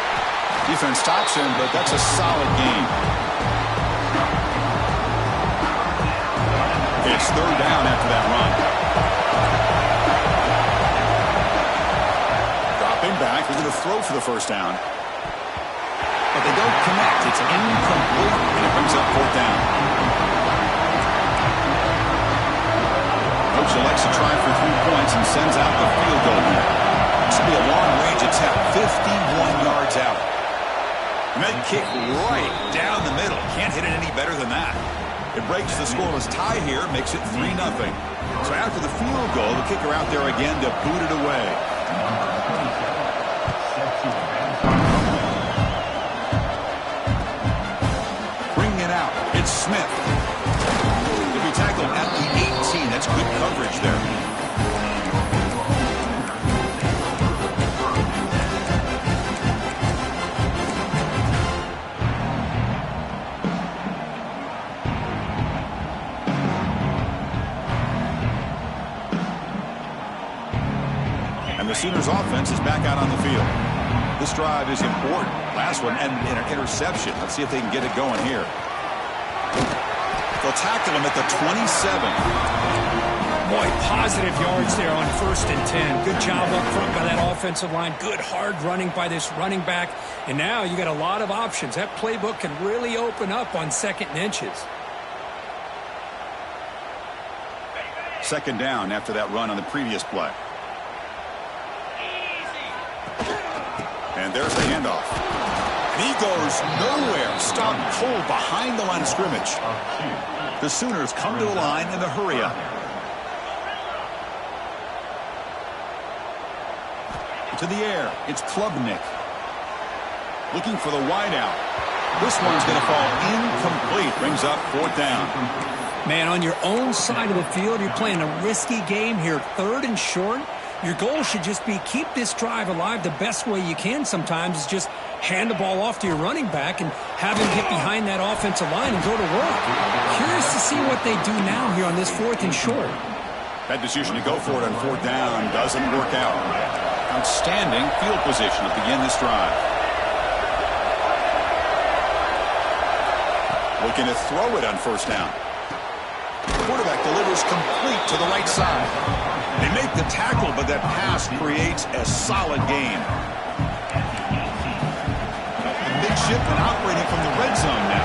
S1: Defense stops him, but that's a solid gain. It's 3rd down after that run. Dropping back. They're going to throw for the 1st down. But they don't connect. It's incomplete, and it brings up 4th down. Coach elects to try for 3 points and sends out the field goal here. This will be a long-range attempt, 51 yards out. And that kick right down the middle. Can't hit it any better than that. It breaks the scoreless tie here, makes it 3-0. So after the field goal, the kicker out there again to boot it away. Bringing it out, it's Smith. He'll be tackled at the 18. That's good coverage there. And the Sooners offense is back out on the field. This drive is important. Last one and an interception. Let's see if they can get it going here. They'll tackle him at the 27.
S3: Boy, positive yards there on 1st and 10. Good job up front by that offensive line. Good hard running by this running back. And now you got a lot of options. That playbook can really open up on 2nd and inches.
S1: 2nd down after that run on the previous play. And there's the handoff. And he goes nowhere. Stopped cold behind the line of scrimmage. The Sooners come to the line in a hurry up. To the air. It's Klubnik. Looking for the wideout. This one's going to fall incomplete. Brings up 4th down.
S3: Man, on your own side of the field, you're playing a risky game here, 3rd and short. Your goal should just be keep this drive alive the best way you can sometimes is just hand the ball off to your running back and have him get behind that offensive line and go to work. Curious to see what they do now here on this 4th and short.
S1: That decision to go for it on 4th down doesn't work out. Outstanding field position to begin this drive. Looking to throw it on 1st down. The quarterback delivers complete to the right side. They make the tackle, but that pass creates a solid gain. The midshipman operating from the red zone now.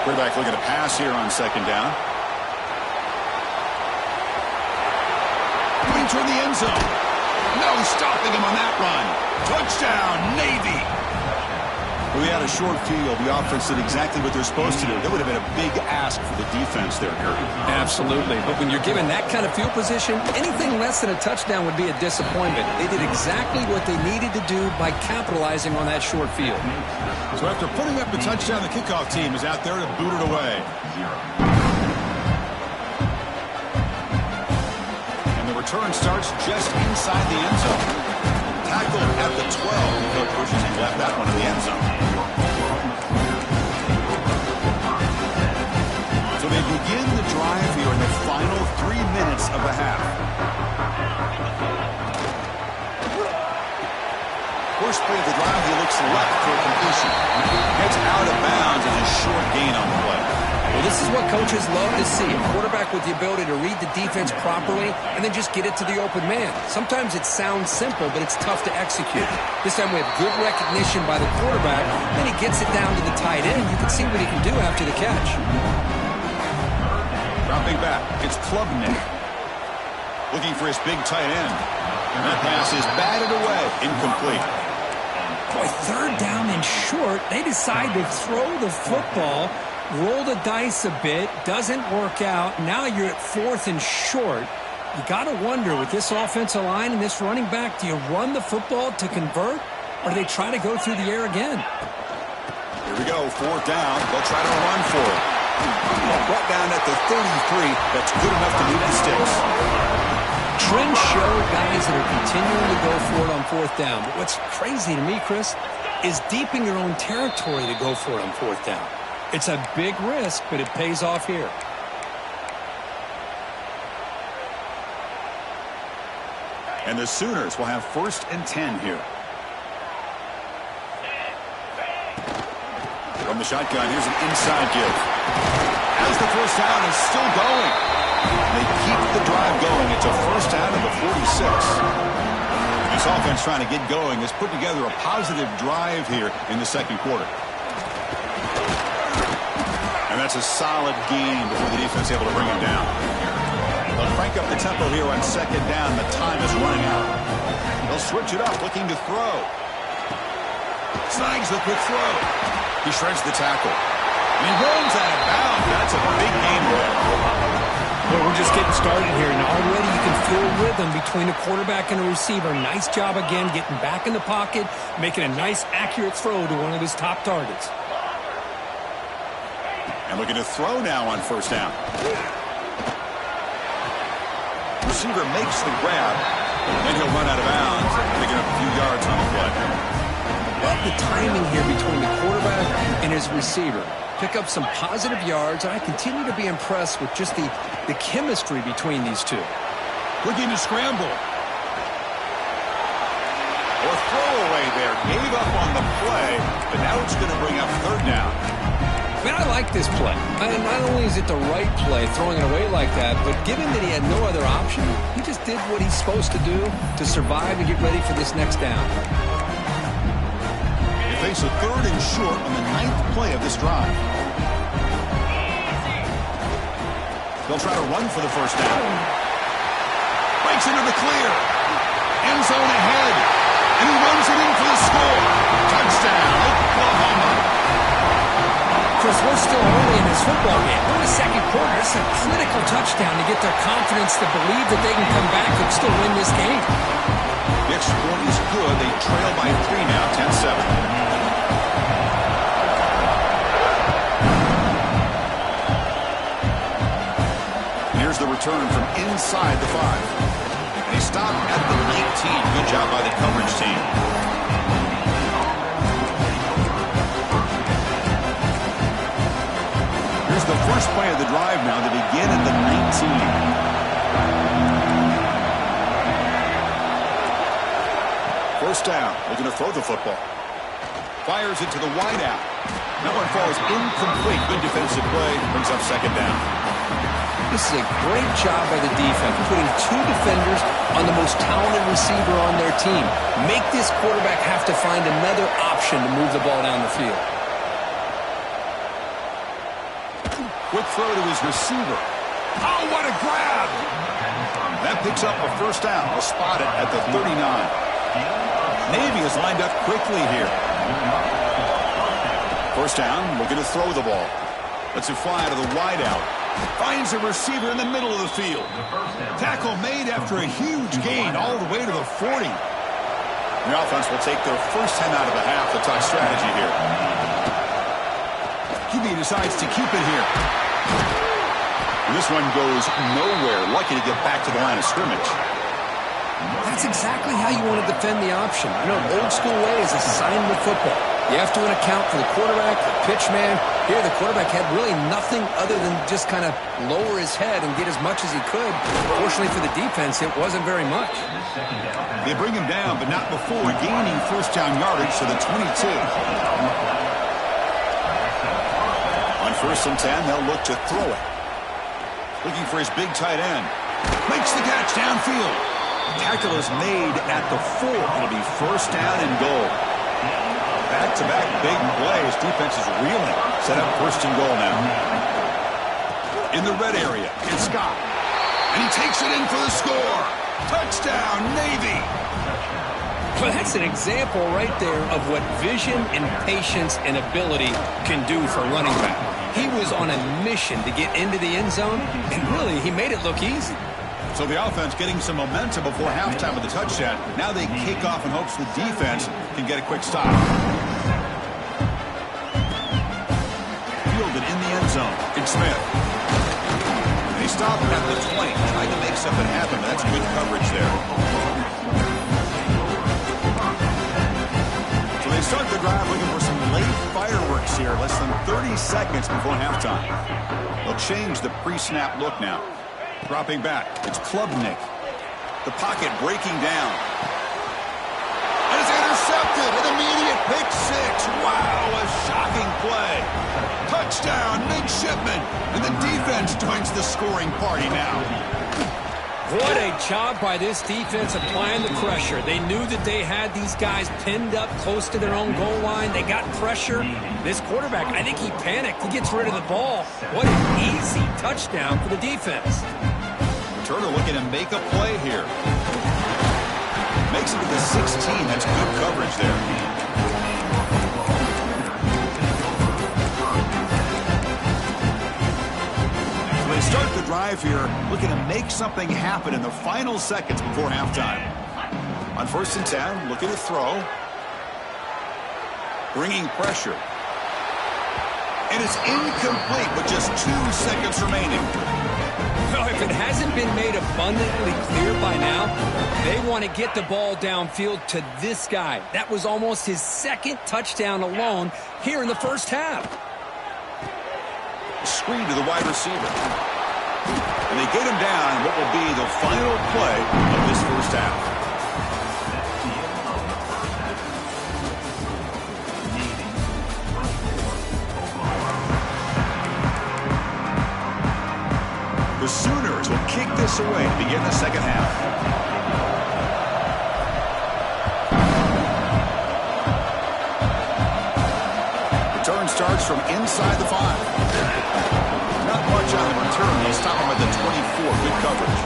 S1: Quarterback looking to pass here on 2nd down. Moving toward the end zone. No stopping him on that run. Touchdown, Navy. We had a short field. The offense did exactly what they're supposed to do. That would have been a big ask for the defense there, Kurt.
S2: Absolutely. But when you're given that kind of field position, anything less than a touchdown would be a disappointment. They did exactly what they needed to do by capitalizing on that short field.
S1: So after putting up the touchdown, the kickoff team is out there to boot it away. And the return starts just inside the end zone. Tackled at the 12. Coach pushes and left that one in the end zone. So they begin the drive here in the final 3 minutes of the half. First play of the drive, he looks left for a completion. Gets out of bounds and a short gain on the play.
S2: Well, this is what coaches love to see. A quarterback with the ability to read the defense properly and then just get it to the open man. Sometimes it sounds simple, but it's tough to execute. This time we have good recognition by the quarterback. Then he gets it down to the tight end. You can see what he can do after the catch.
S1: Dropping back, it's Klubnik. Looking for his big tight end. And that pass is batted away, incomplete.
S3: Boy, 3rd down and short. They decide to throw the football. Roll the dice a bit, doesn't work out. Now you're at 4th and short. You got to wonder, with this offensive line and this running back, do you run the football to convert, or do they try to go through the air again?
S1: Here we go, 4th down. They'll try to run for it. Brought down at the 33. That's good enough to move the sticks.
S2: Trends show guys that are continuing to go for it on 4th down. But what's crazy to me, Chris, is deep in your own territory to go for it on 4th down.
S3: It's a big risk, but it pays off here.
S1: And the Sooners will have 1st and 10 here. From the shotgun, here's an inside give. As the 1st down is still going. They keep the drive going. It's a 1st down at the 46. This offense trying to get going has put together a positive drive here in the 2nd quarter. And that's a solid gain before the defense able to bring him down. They'll crank up the tempo here on 2nd down. The time is running out. They'll switch it up, looking to throw. Snags the quick throw. He shreds the tackle. And he runs out of bounds. That's a big gain there.
S3: Well, we're just getting started here, and already you can feel rhythm between the quarterback and the receiver. Nice job again getting back in the pocket, making a nice, accurate throw to one of his top targets.
S1: And looking to throw now on 1st down. Receiver makes the grab, and he'll run out of bounds, picking up a few yards on the play.
S2: Love the timing here between the quarterback and his receiver. Pick up some positive yards, and I continue to be impressed with just the chemistry between these two.
S1: Looking to scramble. Or throwaway there. Gave up on the play, but now it's going to bring up 3rd down.
S2: Man, I like this play. And not only is it the right play, throwing it away like that, but given that he had no other option, he just did what he's supposed to do to survive and get ready for this next down.
S1: They face a 3rd and short on the 9th play of this drive. They'll try to run for the 1st down. Breaks into the clear. End zone ahead. And he runs it in for the score. Touchdown, Oklahoma.
S3: Chris, we're still early in this football game. We're in the 2nd quarter. It's a critical touchdown to get their confidence to believe that they can come back and still win this game.
S1: The extra point is good. They trail by 3 now, 10-7. Here's the return from inside the 5. They stop at the 19. Good job by the coverage team. Here's the first play of the drive now. They begin at the 19. First down, looking to throw the football. Fires it to the wideout. That one falls incomplete. Good defensive play. Brings up second down.
S2: This is a great job by the defense, putting 2 defenders on the most talented receiver on their team. Make this quarterback have to find another option to move the ball down the field.
S1: Quick throw to his receiver. Oh, what a grab! That picks up a first down. They'll spot it at the 39. Navy is lined up quickly here. First down, looking to throw the ball. Lets it fly to the wideout. Finds a receiver in the middle of the field. Tackle made after a huge gain all the way to the 40. The offense will take their first 10 out of the half. The top strategy here. QB decides to keep it here. This one goes nowhere. Lucky to get back to the line of scrimmage.
S2: That's exactly how you want to defend the option. You know, old school way is assignment football. You have to account for the quarterback, the pitch man. Here, the quarterback had really nothing other than just kind of lower his head and get as much as he could. Fortunately for the defense, it wasn't very much.
S1: They bring him down, but not before gaining first down yardage to the 22. On first and 10, they'll look to throw it. Looking for his big tight end. Makes the catch downfield. Tackle is made at the 4. It'll be first down and goal. Back-to-back big plays. Defense is reeling. Set up first and goal now. In the red area, it's Scott. And he takes it in for the score. Touchdown, Navy.
S2: Well, that's an example right there of what vision and patience and ability can do for a running back. He was on a mission to get into the end zone, and really, he made it look easy.
S1: So the offense getting some momentum before halftime with the touchdown. Now they kick off in hopes the defense can get a quick stop. Fielded in the end zone. It's Smith. They stop at the 20. Trying to make something happen, but that's good coverage there. So they start the drive looking for some late fireworks here. Less than 30 seconds before halftime. They'll change the pre-snap look now. Dropping back, it's Klubnik. The pocket breaking down. And it's intercepted. An immediate pick 6. Wow, a shocking play. Touchdown, midshipman. And the defense joins the scoring party now.
S3: What a job by this defense applying the pressure. They knew that they had these guys pinned up close to their own goal line. They got pressure. This quarterback, I think he panicked. He gets rid of the ball. What an easy touchdown for the defense.
S1: Turner looking to make a play here. Makes it to the 16. That's good coverage there. They start the drive here, looking to make something happen in the final seconds before halftime. On first and 10, looking to throw. Bringing pressure. And it's incomplete with just 2 seconds remaining.
S3: Well, if it hasn't been made abundantly clear by now, they want to get the ball downfield to this guy. That was almost his 2nd touchdown alone here in the first half.
S1: Screen to the wide receiver. And they get him down what will be the final play of this first half. The Sooners will kick this away to begin the second half. Return starts from inside the 5. Not much on the return. They stop him at the 24. Good coverage.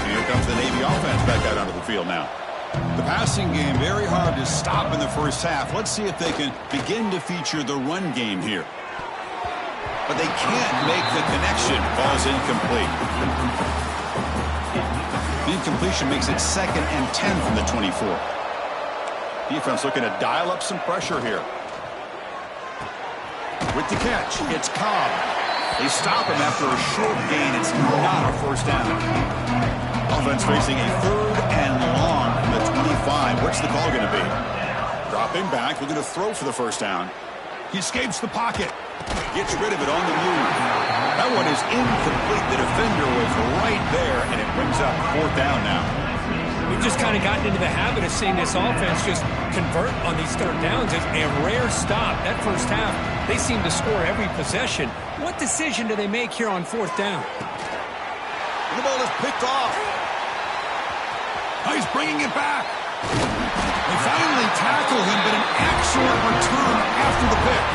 S1: Here comes the Navy offense back out onto the field now. The passing game, very hard to stop in the first half. Let's see if they can begin to feature the run game here. But they can't make the connection. Ball's incomplete. The incompletion makes it 2nd and 10 from the 24. Defense looking to dial up some pressure here. With the catch, it's Cobb. They stop him after a short gain. It's not a first down. Offense facing a 3rd and long from the 25. What's the call going to be? Dropping back, looking to throw for the first down. He escapes the pocket. Gets rid of it on the move. That one is incomplete. The defender was right there, and it brings up 4th down now.
S3: We've just kind of gotten into the habit of seeing this offense just convert on these 3rd downs. It's a rare stop. That first half, they seem to score every possession. What decision do they make here on 4th down?
S1: The ball is picked off. Oh, he's bringing it back. They finally tackle him, but an excellent return after the pick.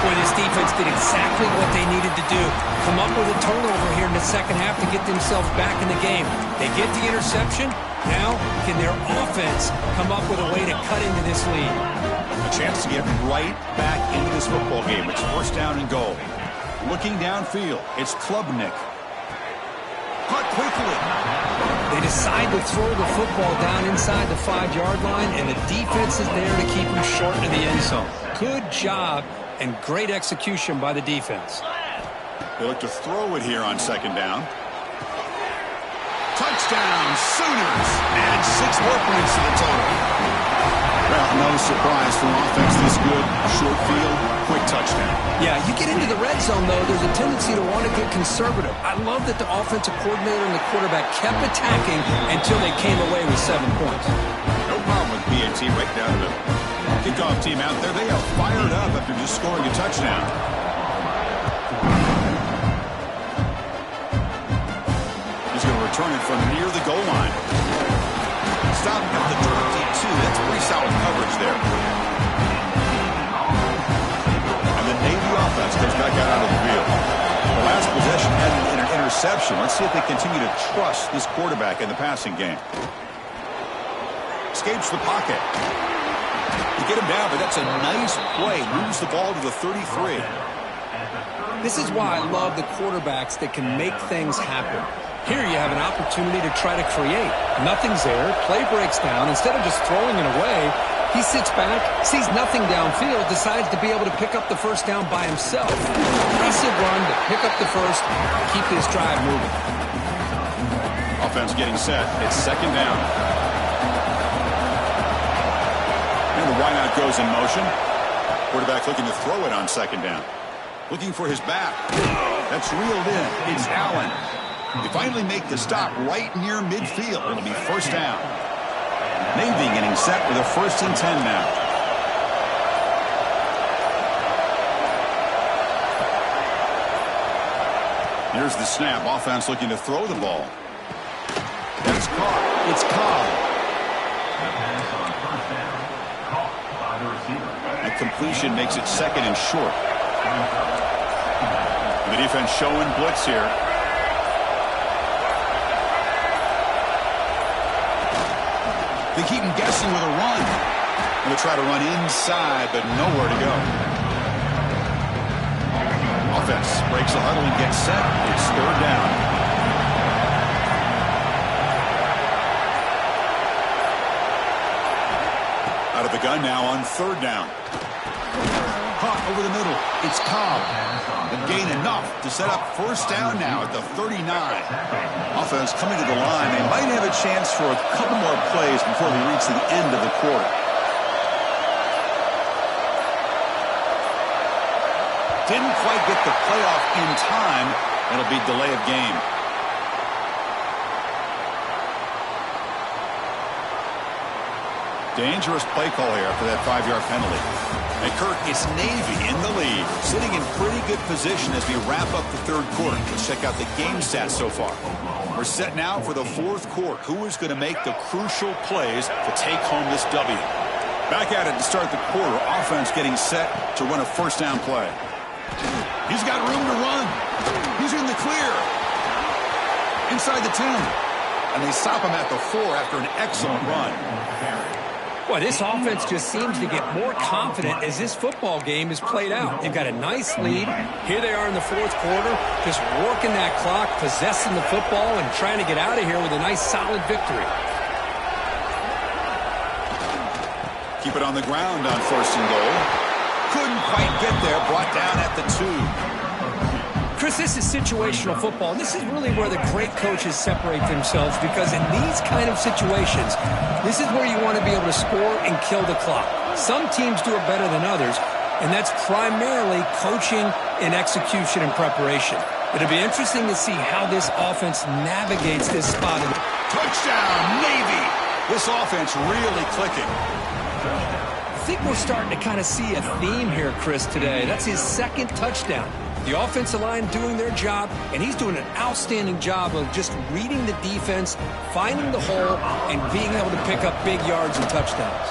S3: Boy, this defense did exactly what they needed to do. Come up with a turnover here in the second half to get themselves back in the game. They get the interception. Now, can their offense come up with a way to cut into this lead?
S1: A chance to get right back into this football game. It's 1st down and goal. Looking downfield, it's Klubnik. Cut quickly.
S3: They decide to throw the football down inside the 5-yard line, and the defense is there to keep them short of the end zone. Good job and great execution by the defense.
S1: They look to throw it here on 2nd down. Touchdown, Sooners. And 6 more points to the total. Well, no surprise for offense this good. Short field, quick touchdown.
S2: Yeah, you get into the red zone, though, there's a tendency to want to get conservative. I love that the offensive coordinator and the quarterback kept attacking until they came away with 7 points.
S1: No problem with BNT right down the middle. Kickoff team out there, they are fired up after just scoring a touchdown. He's going to return it from near the goal line. Stop at the 22. That's pretty solid coverage there. And the Navy offense comes back out onto the field. The last possession had an interception. Let's see if they continue to trust this quarterback in the passing game. Escapes the pocket. You get him down, but that's a nice play. Moves the ball to the 33.
S2: This is why I love the quarterbacks that can make things happen. Here you have an opportunity to try to create. Nothing's there. Play breaks down. Instead of just throwing it away, he sits back, sees nothing downfield, decides to be able to pick up the first down by himself. Impressive run to pick up the first, keep this drive moving.
S1: Offense getting set. It's 2nd down. And the wideout goes in motion. Quarterback looking to throw it on 2nd down. Looking for his back. That's reeled in. It's Allen. They finally make the stop right near midfield. It'll be 1st down. Navy getting set with a 1st and 10 now. Here's the snap. Offense looking to throw the ball. That's caught. It's Cobb. And completion makes it 2nd and short. The defense showing blitz here. They keep him guessing with a run. And they try to run inside, but nowhere to go. Offense breaks the huddle and gets set. It's 3rd down. Out of the gun now on 3rd down. Caught over the middle. It's Cobb. And gain enough to set up 1st down now at the 39. Offense coming to the line. They might have a chance for a couple more plays before they reach the end of the quarter. Didn't quite get the playoff in time. It'll be delay of game. Dangerous play call here after that 5-yard penalty. And Kirk, it's Navy in the lead, sitting in pretty good position as we wrap up the 3rd quarter. Let's check out the game stats so far. We're set now for the 4th quarter. Who is going to make the crucial plays to take home this W? Back at it to start the quarter. Offense getting set to run a 1st down play. He's got room to run. He's in the clear. Inside the 10. And they stop him at the 4 after an excellent run.
S3: Well, this offense just seems to get more confident as this football game is played out. They've got a nice lead. Here they are in the fourth quarter, just working that clock, possessing the football, and trying to get out of here with a nice, solid victory.
S1: Keep it on the ground on 1st and goal. Couldn't quite get there, brought down at the 2.
S3: Chris, this is situational football. This is really where the great coaches separate themselves, because in these kind of situations, this is where you want to be able to score and kill the clock. Some teams do it better than others, and that's primarily coaching and execution and preparation. It'll be interesting to see how this offense navigates this spot.
S1: Touchdown, Navy! This offense really clicking.
S3: I think we're starting to kind of see a theme here, Chris, today. That's his 2nd touchdown. The offensive line doing their job, and he's doing an outstanding job of just reading the defense, finding the hole, and being able to pick up big yards and touchdowns.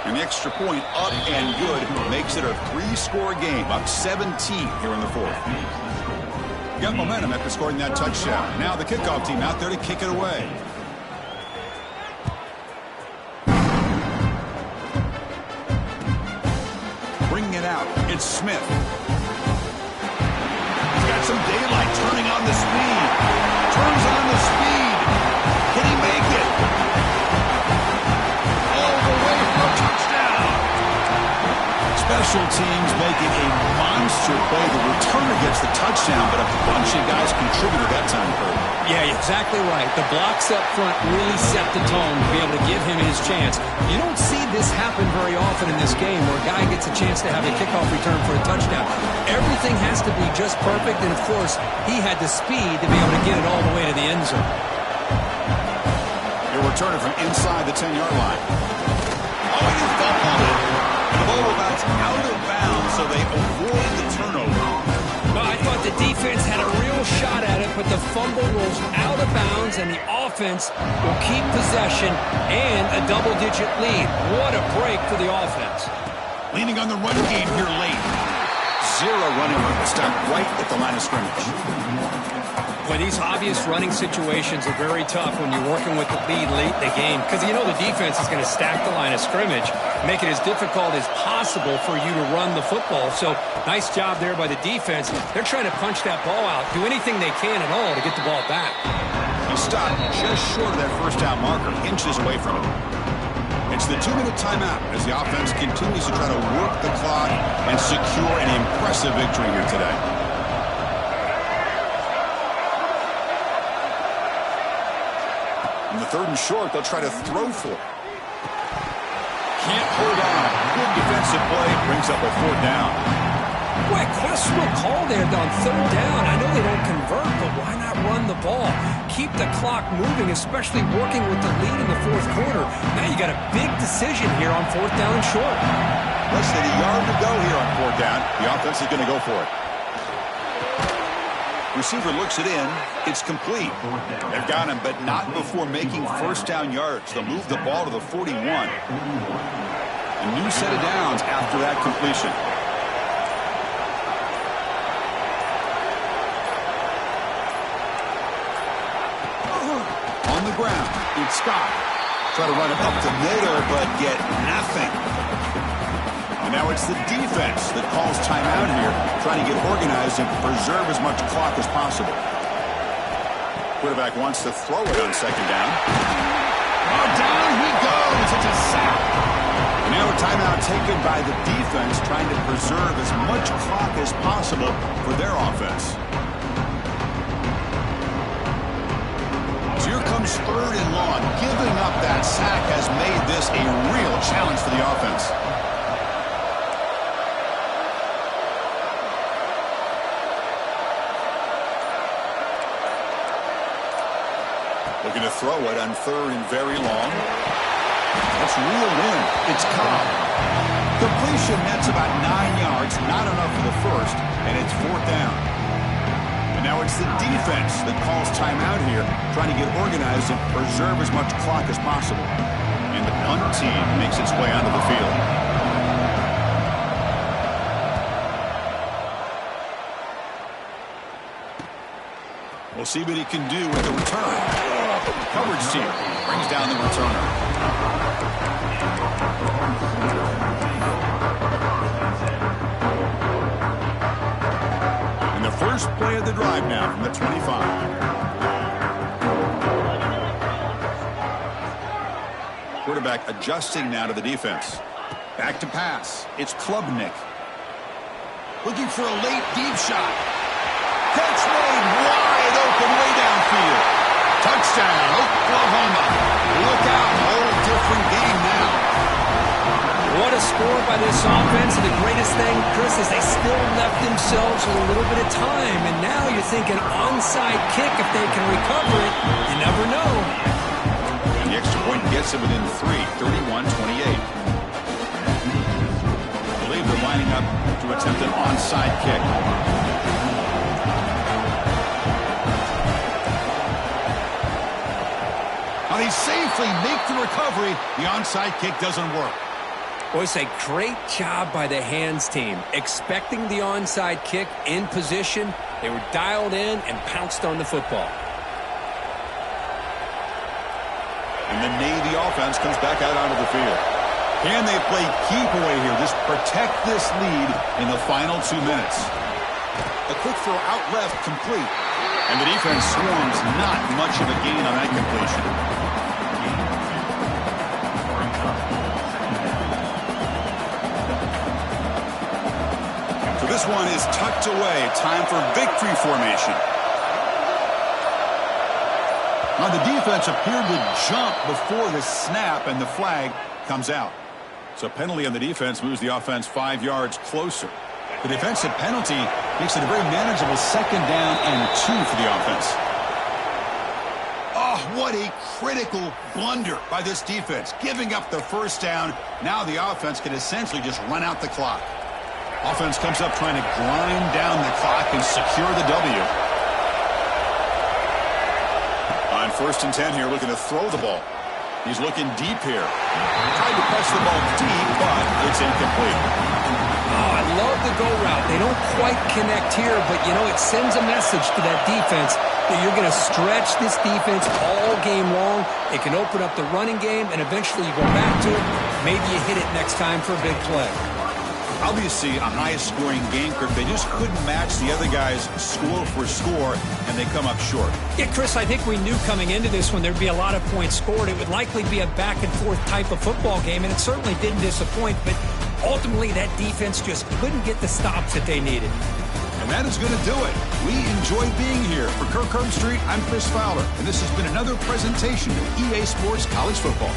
S1: An extra point up and good makes it a 3-score game, up 17 here in the 4th. Got momentum after scoring that touchdown. Now the kickoff team out there to kick it away. Bringing it out, it's Smith. Some daylight, turning on the speed. Turns on the speed. Can he make it? All the way for a touchdown. Special teams making a monster play. The returner gets the touchdown, but a bunch of guys contributed that time, Kurt.
S3: Yeah, exactly right. The blocks up front really set the tone to be able to give him his chance. You don't see this happen very often in this game where a guy gets a chance to have a kickoff return for a touchdown. Everything has to be just perfect, and of course, he had the speed to be able to get it all the way to the end zone.
S1: He'll return it from inside the 10-yard line. Oh, he fumbled it. And the ball bounce out of bounds, so they avoid the turnover.
S3: Well, I thought the defense had a real shot at it, but the fumble rolls out of bounds, and the offense will keep possession and a double-digit lead. What a break for the offense.
S1: Leaning on the run game here late. 0 running room. Stop right at the line of scrimmage.
S3: Boy, these obvious running situations are very tough when you're working with the lead late in the game, because you know the defense is going to stack the line of scrimmage, make it as difficult as possible for you to run the football. So nice job there by the defense. They're trying to punch that ball out, do anything they can at all to get the ball back.
S1: He stopped just short of that 1st down marker, inches away from it. It's the 2-minute timeout as the offense continues to try to work the clock and secure an impressive victory here today. In the 3rd and short, they'll try to throw for it. Can't hold on. Good defensive play. Brings up a 4th down.
S3: Boy, questionable call there on 3rd down. I know they don't convert, but why not run the ball? Keep the clock moving, especially working with the lead in the 4th quarter. Now you got a big decision here on 4th down and short.
S1: Less than a yard to go here on 4th down. The offense is going to go for it. Receiver looks it in. It's complete. They've got him, but not before making 1st down yards. They'll move the ball to the 41. A new set of downs after that completion. On the ground, it's Scott. Try to run it up the middle, but get nothing. And now it's the defense that calls timeout here, trying to get organized and preserve as much clock as possible. Quarterback wants to throw it on 2nd down. Oh, down he goes. It's a sack. And now a timeout taken by the defense, trying to preserve as much clock as possible for their offense. So here comes 3rd and long. Giving up that sack has made this a real challenge for the offense. Looking to throw it on 3rd and very long. That's reeled in. It's Cobb. Completion, that's about 9 yards. Not enough for the 1st, and it's 4th down. And now it's the defense that calls timeout here, trying to get organized and preserve as much clock as possible. And the punt team makes its way onto the field. We'll see what he can do with the return. Coverage team brings down the returner. first play of the drive now from the 25. Quarterback adjusting now to the defense. Back to pass. It's Klubnik. Looking for a late deep shot. Catch made wide open way downfield. Touchdown, Oklahoma. Look out, whole different game now.
S3: What a score by this offense. And the greatest thing, Chris, is they still left themselves with a little bit of time. And now you're thinking onside kick, if they can recover it. You never know.
S1: And the extra point gets it within 3, 31-28. I believe they're lining up to attempt an onside kick. Now they safely make the recovery. The onside kick doesn't work.
S3: Boys, a great job by the hands team. Expecting the onside kick in position. They were dialed in and pounced on the football.
S1: And the Navy offense comes back out onto the field. Can they play keep away here? Just protect this lead in the final 2 minutes. A quick throw out left, complete. And the defense swarms, not much of a gain on that completion. So this one is tucked away. Time for victory formation. Now the defense appeared to jump before the snap, and the flag comes out. So a penalty on the defense moves the offense 5 yards closer. The defensive penalty makes it a very manageable 2nd down and 2 for the offense. Oh, what a critical blunder by this defense. Giving up the first down. Now the offense can essentially just run out the clock. Offense comes up trying to grind down the clock and secure the W. On 1st and 10 here, looking to throw the ball. He's looking deep here. Tried to press the ball deep, but it's incomplete.
S3: Oh, I love the go route. They don't quite connect here, but, you know, it sends a message to that defense that you're going to stretch this defense all game long. It can open up the running game, and eventually you go back to it. Maybe you hit it next time for a big play.
S1: Obviously, a high-scoring game, Kirk. They just couldn't match the other guys score for score, and they come up short.
S3: Yeah, Chris, I think we knew coming into this one there'd be a lot of points scored. It would likely be a back-and-forth type of football game, and it certainly didn't disappoint. But ultimately, that defense just couldn't get the stops that they needed.
S1: And that is going to do it. We enjoyed being here. For Kirk Herbstreit, I'm Chris Fowler, and this has been another presentation of EA Sports College Football.